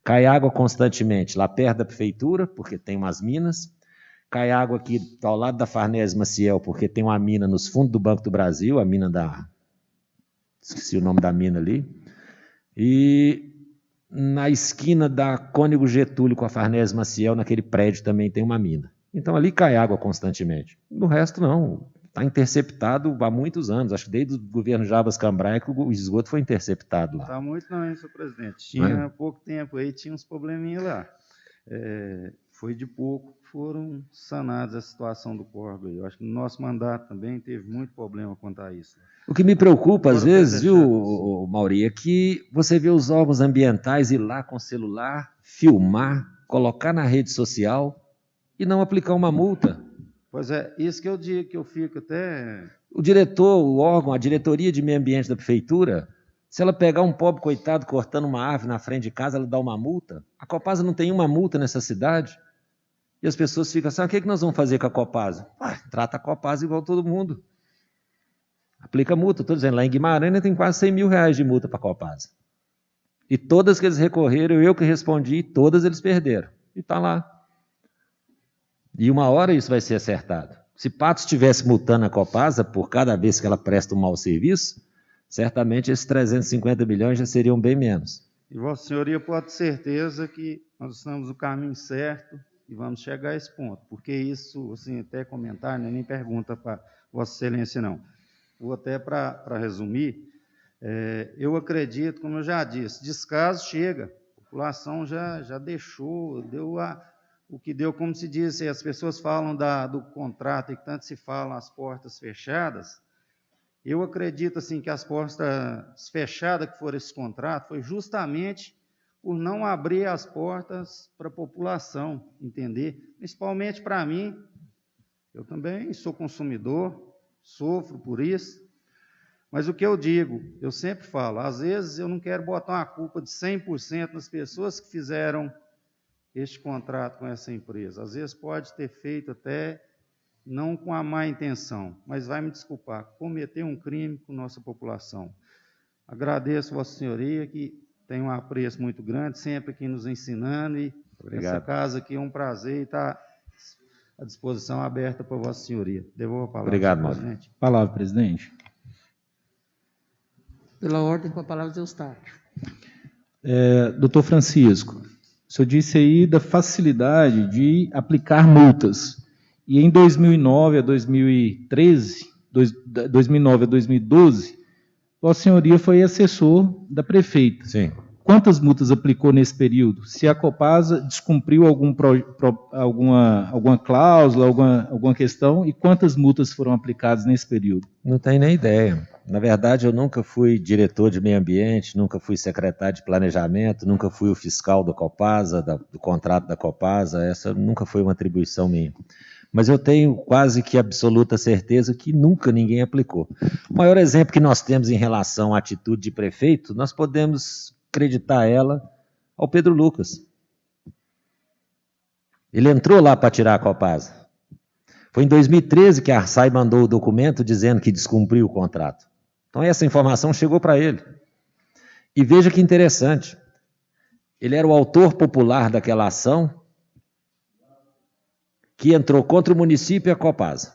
Cai água constantemente lá perto da prefeitura, porque tem umas minas. Cai água aqui ao lado da Farnese Maciel, porque tem uma mina nos fundos do Banco do Brasil, a mina esqueci o nome da mina ali. E na esquina da Cônego Getúlio com a Farnese Maciel, naquele prédio também tem uma mina. Então ali cai água constantemente. No resto não, está interceptado há muitos anos, acho que desde o governo Jarbas Cambraia que o esgoto foi interceptado lá. Está muito não, hein, senhor presidente? Tinha pouco tempo aí, tinha uns probleminhas lá. Foi de pouco que foram sanados a situação do córrego aí. Eu acho que no nosso mandato também teve muito problema quanto a isso. O que me preocupa às vezes, viu, Mauri, é que você vê os órgãos ambientais ir lá com o celular, filmar, colocar na rede social e não aplicar uma multa. Pois é, isso que eu digo, que eu fico até... O diretor, o órgão, a diretoria de meio ambiente da prefeitura, se ela pegar um pobre coitado cortando uma árvore na frente de casa, ela dá uma multa. A Copasa não tem uma multa nessa cidade. E as pessoas ficam assim, o que nós vamos fazer com a Copasa? Trata a Copasa igual todo mundo. Aplica multa, estou dizendo, lá em Guimarães tem quase 100 mil reais de multa para a Copasa. E todas que eles recorreram, eu que respondi, todas eles perderam. E está lá. E uma hora isso vai ser acertado. Se Patos estivesse multando a Copasa por cada vez que ela presta um mau serviço, certamente esses 350 milhões já seriam bem menos. E Vossa Senhoria pode ter certeza que nós estamos no caminho certo e vamos chegar a esse ponto. Porque isso, assim, até comentar, né, nem pergunta para Vossa Excelência, não. Vou até para resumir. Eu acredito, como eu já disse, descaso chega. A população já deixou, deu o que deu, como se diz, as pessoas falam do contrato e que tanto se falam as portas fechadas. Eu acredito assim, que as portas fechadas que foram esse contrato foi justamente por não abrir as portas para a população, entender? Principalmente para mim, eu também sou consumidor, sofro por isso, mas o que eu digo, eu sempre falo, às vezes eu não quero botar uma culpa de 100% nas pessoas que fizeram este contrato com essa empresa. Às vezes pode ter feito até não com a má intenção, mas vai me desculpar, cometer um crime com nossa população. Agradeço Vossa Senhoria que tem um apreço muito grande, sempre aqui nos ensinando, e Obrigado. essa casa aqui é um prazer e está à disposição aberta para Vossa Senhoria. Devolvo a palavra, Obrigado, senhor Mauro. presidente. Palavra, presidente. Pela ordem, com a palavra, Eustáquio. Doutor Francisco, o senhor disse aí da facilidade de aplicar multas. E em 2009 a 2013, 2009 a 2012, Vossa Senhoria foi assessor da prefeita. Sim. Quantas multas aplicou nesse período? Se a Copasa descumpriu alguma cláusula, alguma questão, e quantas multas foram aplicadas nesse período? Não tenho nem ideia. Na verdade, eu nunca fui diretor de meio ambiente, nunca fui secretário de planejamento, nunca fui o fiscal da Copasa, do contrato da Copasa. Essa nunca foi uma atribuição minha. Mas eu tenho quase que absoluta certeza que nunca ninguém aplicou. O maior exemplo que nós temos em relação à atitude de prefeito, nós podemos acreditar ela ao Pedro Lucas. Ele entrou lá para tirar a Copasa. Foi em 2013 que a Arsai mandou o documento dizendo que descumpriu o contrato. Então essa informação chegou para ele. E veja que interessante. Ele era o autor popular daquela ação que entrou contra o município e a Copasa.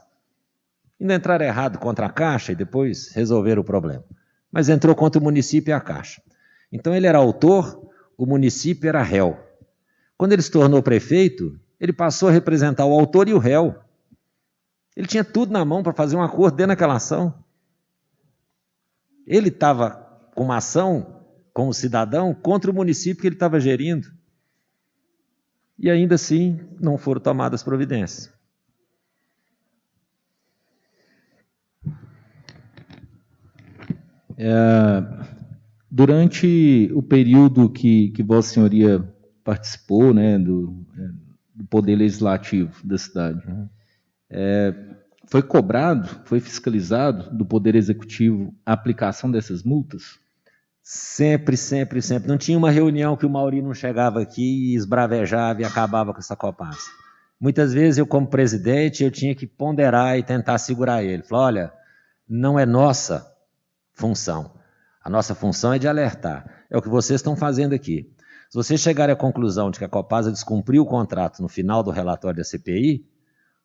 Ainda entraram errado contra a Caixa e depois resolveram o problema. Mas entrou contra o município e a Caixa. Então ele era autor, o município era réu. Quando ele se tornou prefeito, ele passou a representar o autor e o réu. Ele tinha tudo na mão para fazer um acordo dentro daquela ação. Ele estava com uma ação, como cidadão, contra o município que ele estava gerindo. E ainda assim, não foram tomadas providências. Durante o período que Vossa Senhoria participou, né, do Poder Legislativo da cidade, foi cobrado, foi fiscalizado do Poder Executivo a aplicação dessas multas? Sempre, sempre, sempre. Não tinha uma reunião que o Mauri não chegava aqui e esbravejava e acabava com essa Copasa. Muitas vezes eu, como presidente, eu tinha que ponderar e tentar segurar ele. Falar, olha, não é nossa função. A nossa função é de alertar. É o que vocês estão fazendo aqui. Se vocês chegarem à conclusão de que a Copasa descumpriu o contrato no final do relatório da CPI,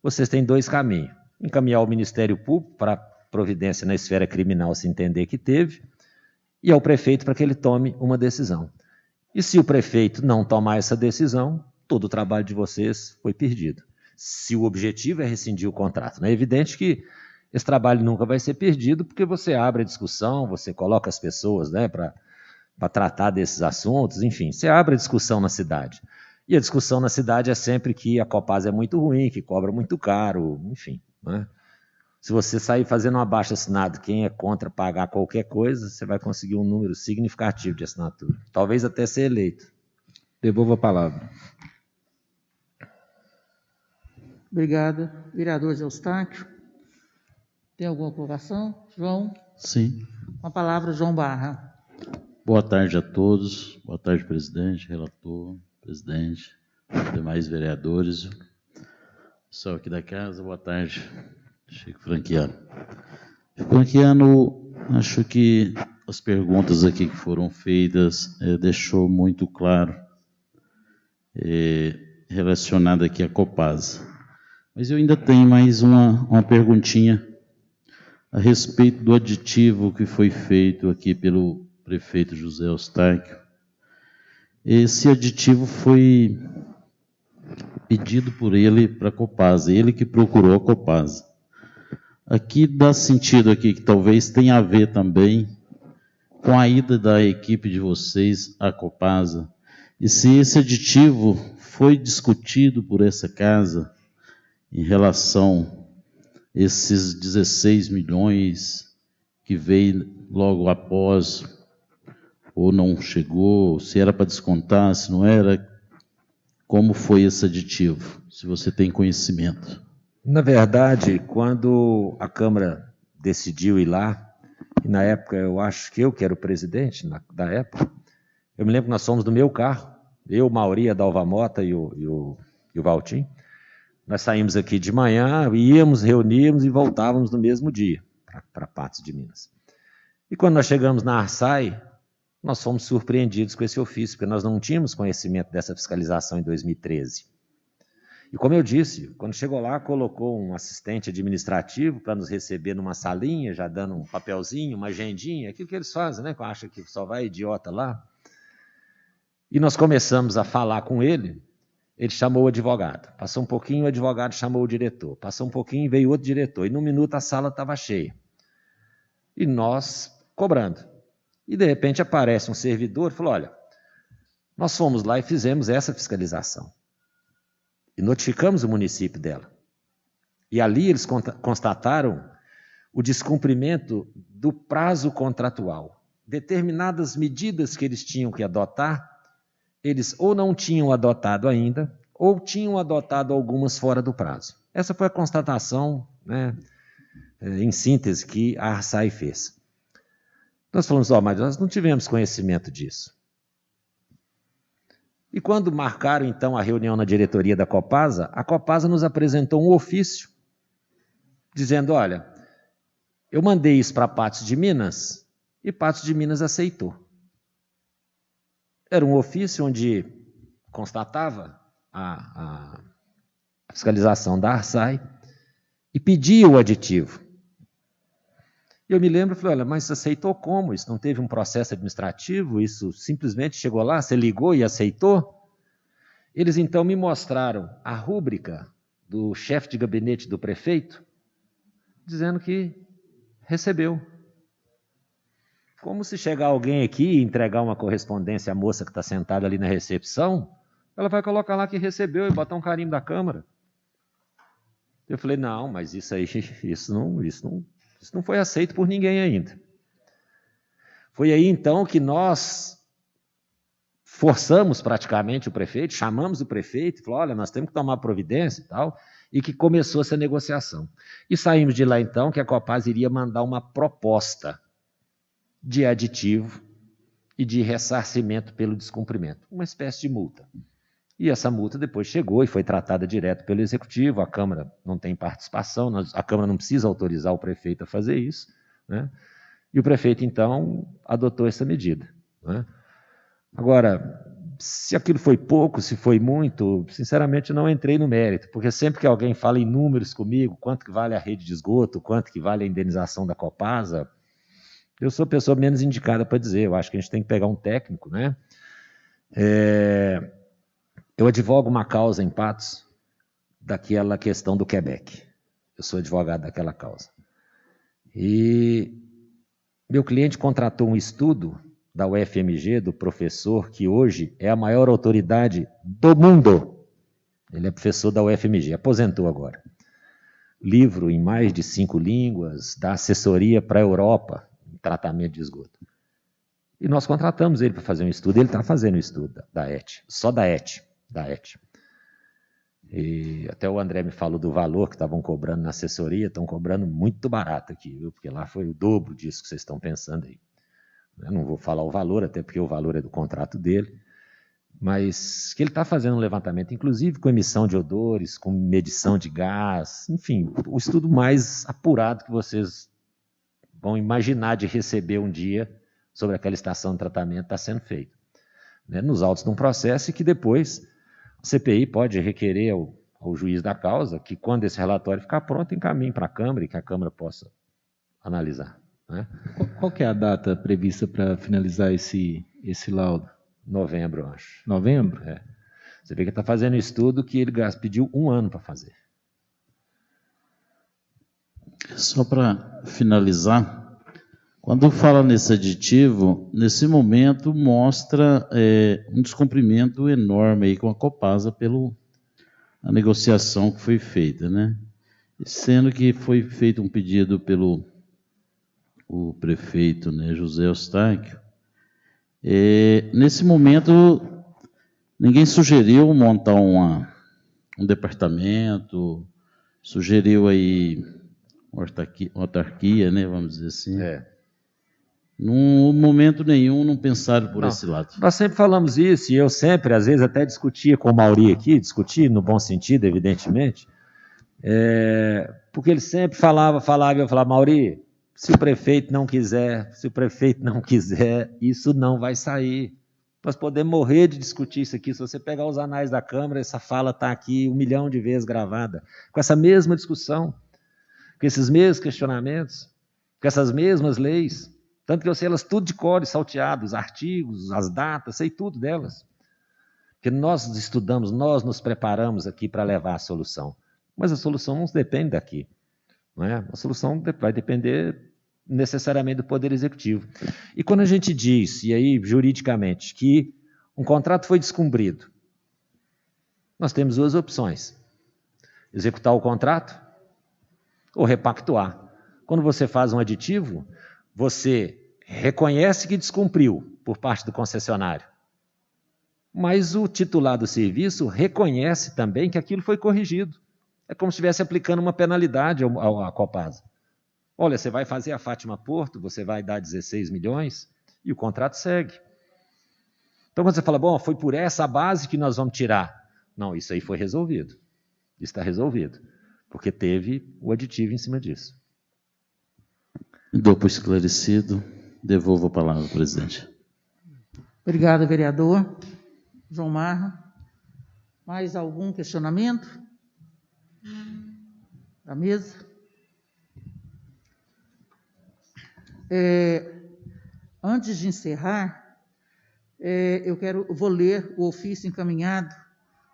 vocês têm dois caminhos. Encaminhar ao Ministério Público para providência na esfera criminal se entender que teve, e ao prefeito para que ele tome uma decisão. E se o prefeito não tomar essa decisão, todo o trabalho de vocês foi perdido. Se o objetivo é rescindir o contrato. É evidente que esse trabalho nunca vai ser perdido, porque você abre a discussão, você coloca as pessoas, né, para tratar desses assuntos, enfim, você abre a discussão na cidade. E a discussão na cidade é sempre que a Copasa é muito ruim, que cobra muito caro, enfim, né? Se você sair fazendo um abaixo-assinado, quem é contra pagar qualquer coisa, você vai conseguir um número significativo de assinatura. Talvez até ser eleito. Devolvo a palavra. Obrigado. Vereador Eustáquio. Tem alguma colocação? João? Sim. Com a palavra, João Barra. Boa tarde a todos. Boa tarde, presidente, relator, presidente, demais vereadores. Pessoal aqui da casa, boa tarde. Chico Franquiano. Franquiano, acho que as perguntas aqui que foram feitas deixou muito claro relacionado aqui à Copasa. Mas eu ainda tenho mais uma perguntinha a respeito do aditivo que foi feito aqui pelo prefeito José Eustáquio. Esse aditivo foi pedido por ele para a Copasa, ele que procurou a Copasa. Aqui dá sentido aqui que talvez tenha a ver também com a ida da equipe de vocês à Copasa. E se esse aditivo foi discutido por essa casa em relação a esses 16 milhões que veio logo após, ou não chegou, se era para descontar, se não era, como foi esse aditivo, se você tem conhecimento? Na verdade, quando a Câmara decidiu ir lá, e na época eu acho que eu que era o presidente da época, eu me lembro que nós fomos no meu carro, eu, Mauri, a Dalva Mota e o Valtim. Nós saímos aqui de manhã, íamos, reuníamos e voltávamos no mesmo dia para Patos de Minas. E quando nós chegamos na Arsai, nós fomos surpreendidos com esse ofício, porque nós não tínhamos conhecimento dessa fiscalização em 2013. E como eu disse, quando chegou lá, colocou um assistente administrativo para nos receber numa salinha, já dando um papelzinho, uma agendinha, aquilo que eles fazem, né? Que acha que só vai idiota lá. E nós começamos a falar com ele, ele chamou o advogado. Passou um pouquinho, o advogado chamou o diretor. Passou um pouquinho, veio outro diretor. E num minuto a sala estava cheia. E nós cobrando. E de repente aparece um servidor e falou, olha, nós fomos lá e fizemos essa fiscalização. E notificamos o município dela. E ali eles constataram o descumprimento do prazo contratual. Determinadas medidas que eles tinham que adotar, eles ou não tinham adotado ainda, ou tinham adotado algumas fora do prazo. Essa foi a constatação, né, em síntese, que a Arsai fez. Nós falamos, mas nós não tivemos conhecimento disso. E quando marcaram, então, a reunião na diretoria da Copasa, a Copasa nos apresentou um ofício, dizendo, olha, eu mandei isso para Patos de Minas, e Patos de Minas aceitou. Era um ofício onde constatava a fiscalização da Arsai e pedia o aditivo. Eu me lembro, falei, olha, mas aceitou como? Isso não teve um processo administrativo? Isso simplesmente chegou lá, você ligou e aceitou? Eles então me mostraram a rúbrica do chefe de gabinete do prefeito, dizendo que recebeu. Como se chegar alguém aqui e entregar uma correspondência à moça que está sentada ali na recepção, ela vai colocar lá que recebeu e botar um carimbo da Câmara. Eu falei, não, mas isso não foi aceito por ninguém ainda. Foi aí então que nós forçamos praticamente o prefeito, chamamos o prefeito e falou, olha, nós temos que tomar providência e tal, e que começou essa negociação. E saímos de lá então que a Copasa iria mandar uma proposta de aditivo e de ressarcimento pelo descumprimento, uma espécie de multa. E essa multa depois chegou e foi tratada direto pelo Executivo, a Câmara não tem participação, a Câmara não precisa autorizar o prefeito a fazer isso, né? E o prefeito, então, adotou essa medida, né? Agora, se aquilo foi pouco, se foi muito, sinceramente não entrei no mérito, porque sempre que alguém fala em números comigo, quanto que vale a rede de esgoto, quanto que vale a indenização da Copasa, eu sou a pessoa menos indicada para dizer, eu acho que a gente tem que pegar um técnico, né? Eu advogo uma causa em Patos daquela questão do Quebec. Eu sou advogado daquela causa. E meu cliente contratou um estudo da UFMG, do professor que hoje é a maior autoridade do mundo. Ele é professor da UFMG, aposentou agora. Livro em mais de 5 línguas, dá assessoria para a Europa, em tratamento de esgoto. E nós contratamos ele para fazer um estudo, ele está fazendo o estudo da ET, só da ET. E até o André me falou do valor que estavam cobrando na assessoria, estão cobrando muito barato aqui, viu? Porque lá foi o dobro disso que vocês estão pensando aí. Eu não vou falar o valor, até porque o valor é do contrato dele, mas que ele está fazendo um levantamento, inclusive com emissão de odores, com medição de gás, enfim, o estudo mais apurado que vocês vão imaginar de receber um dia sobre aquela estação de tratamento está sendo feito, né, nos autos de um processo e que depois o CPI pode requerer ao juiz da causa que, quando esse relatório ficar pronto, encaminhe para a Câmara e que a Câmara possa analisar, né? Qual que é a data prevista para finalizar esse laudo? Novembro, eu acho. Novembro? É. Você vê que está fazendo estudo que ele pediu 1 ano para fazer. Só para finalizar, quando fala nesse aditivo, nesse momento mostra um descumprimento enorme aí com a Copasa pela negociação que foi feita, né? Sendo que foi feito um pedido pelo o prefeito, né, José Eustáquio. Nesse momento, ninguém sugeriu montar um departamento, sugeriu aí uma autarquia, né, vamos dizer assim. Num momento nenhum não pensaram por esse lado. Nós sempre falamos isso, e eu sempre, às vezes, até discutia com o Mauri aqui, no bom sentido, evidentemente, porque ele sempre falava, e eu falava, Mauri, Se o prefeito não quiser, isso não vai sair. Nós podemos morrer de discutir isso aqui. Se você pegar os anais da Câmara, essa fala está aqui 1 milhão de vezes gravada, com essa mesma discussão, com esses mesmos questionamentos, com essas mesmas leis. Tanto que eu sei elas tudo de cor e salteado, os artigos, as datas, sei tudo delas. Porque nós estudamos, nós nos preparamos aqui para levar a solução. Mas a solução não depende daqui. Não é? A solução vai depender necessariamente do Poder Executivo. E quando a gente diz, e aí juridicamente, que um contrato foi descumprido, nós temos 2 opções. Executar o contrato ou repactuar. Quando você faz um aditivo, você reconhece que descumpriu por parte do concessionário, mas o titular do serviço reconhece também que aquilo foi corrigido. É como se estivesse aplicando uma penalidade à Copasa. Olha, você vai fazer a Fátima Porto, você vai dar 16 milhões e o contrato segue. Então, quando você fala, bom, foi por essa base que nós vamos tirar. Não, isso aí foi resolvido. Isso está resolvido, porque teve o aditivo em cima disso. Dou por esclarecido. Devolvo a palavra, presidente. Obrigado, vereador. João Marra. Mais algum questionamento? Da mesa? Antes de encerrar, vou ler o ofício encaminhado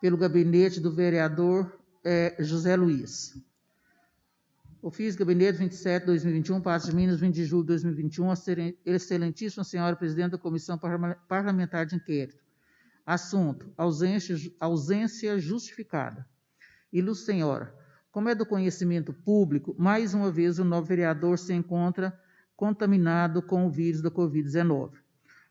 pelo gabinete do vereador José Luiz. Ofício Gabinete 27/2021, Paços de Minas, 20 de julho de 2021, excelentíssima senhora presidente da Comissão Parlamentar de Inquérito. Assunto: ausência justificada. Ilustre senhora, como é do conhecimento público, mais uma vez o novo vereador se encontra contaminado com o vírus da Covid-19,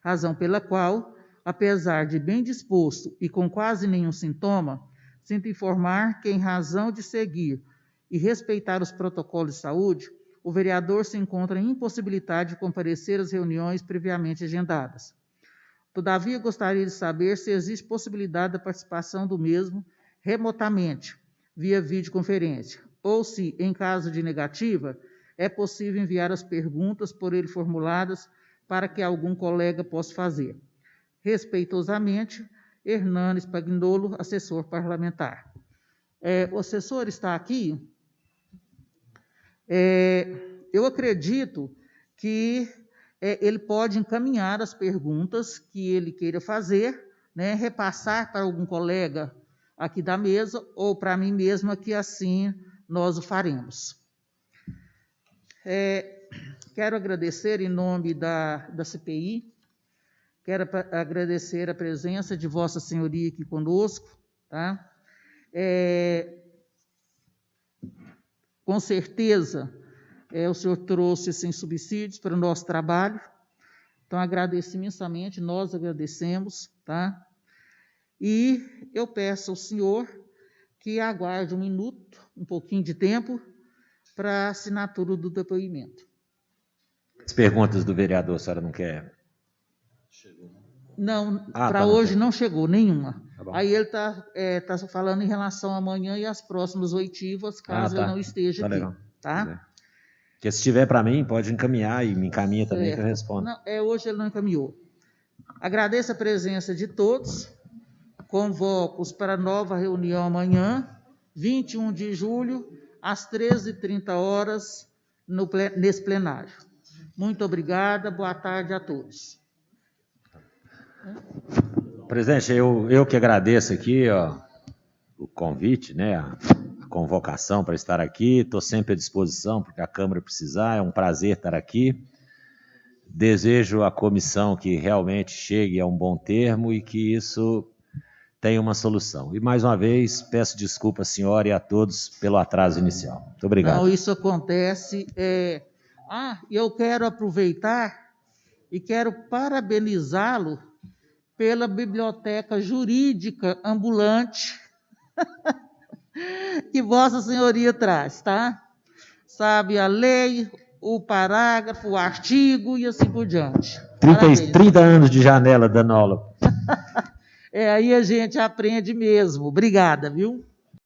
razão pela qual, apesar de bem disposto e com quase nenhum sintoma, sinto informar que, em razão de seguir e respeitar os protocolos de saúde, o vereador se encontra impossibilitado de comparecer às reuniões previamente agendadas. Todavia, gostaria de saber se existe possibilidade da participação do mesmo remotamente, via videoconferência, ou se, em caso de negativa, é possível enviar as perguntas por ele formuladas para que algum colega possa fazer. Respeitosamente, Hernanes Pagnolo, assessor parlamentar. O assessor está aqui. Eu acredito que ele pode encaminhar as perguntas que ele queira fazer, né, repassar para algum colega aqui da mesa ou para mim mesma, que assim nós o faremos. Quero agradecer em nome da CPI, quero agradecer a presença de Vossa Senhoria aqui conosco, tá? Com certeza, o senhor trouxe sem subsídios para o nosso trabalho, então agradeço imensamente, nós agradecemos, tá? E eu peço ao senhor que aguarde um minuto, um pouquinho de tempo, para a assinatura do depoimento. As perguntas do vereador, a senhora não quer? Não, para hoje não chegou nenhuma. Tá. Aí ele está falando em relação a amanhã e as próximas oitivas, caso eu não esteja aqui. Legal. Tá? Porque se tiver para mim, pode encaminhar e me encaminha também que eu respondo. Não, hoje ele não encaminhou. Agradeço a presença de todos. Convoco-os para a nova reunião amanhã, 21 de julho, às 13h30, nesse plenário. Muito obrigada, boa tarde a todos. Presidente, eu que agradeço aqui o convite, né, a convocação para estar aqui, estou sempre à disposição, porque a Câmara precisar, é um prazer estar aqui. Desejo à comissão que realmente chegue a um bom termo e que isso tenha uma solução. E, mais uma vez, peço desculpa à senhora e a todos pelo atraso inicial. Muito obrigado. Não, isso acontece. Eu quero aproveitar e quero parabenizá-lo pela biblioteca jurídica ambulante que Vossa Senhoria traz, tá? Sabe, a lei, o parágrafo, o artigo e assim por diante. 30 anos de janela dando aula. Aí a gente aprende mesmo. Obrigada, viu?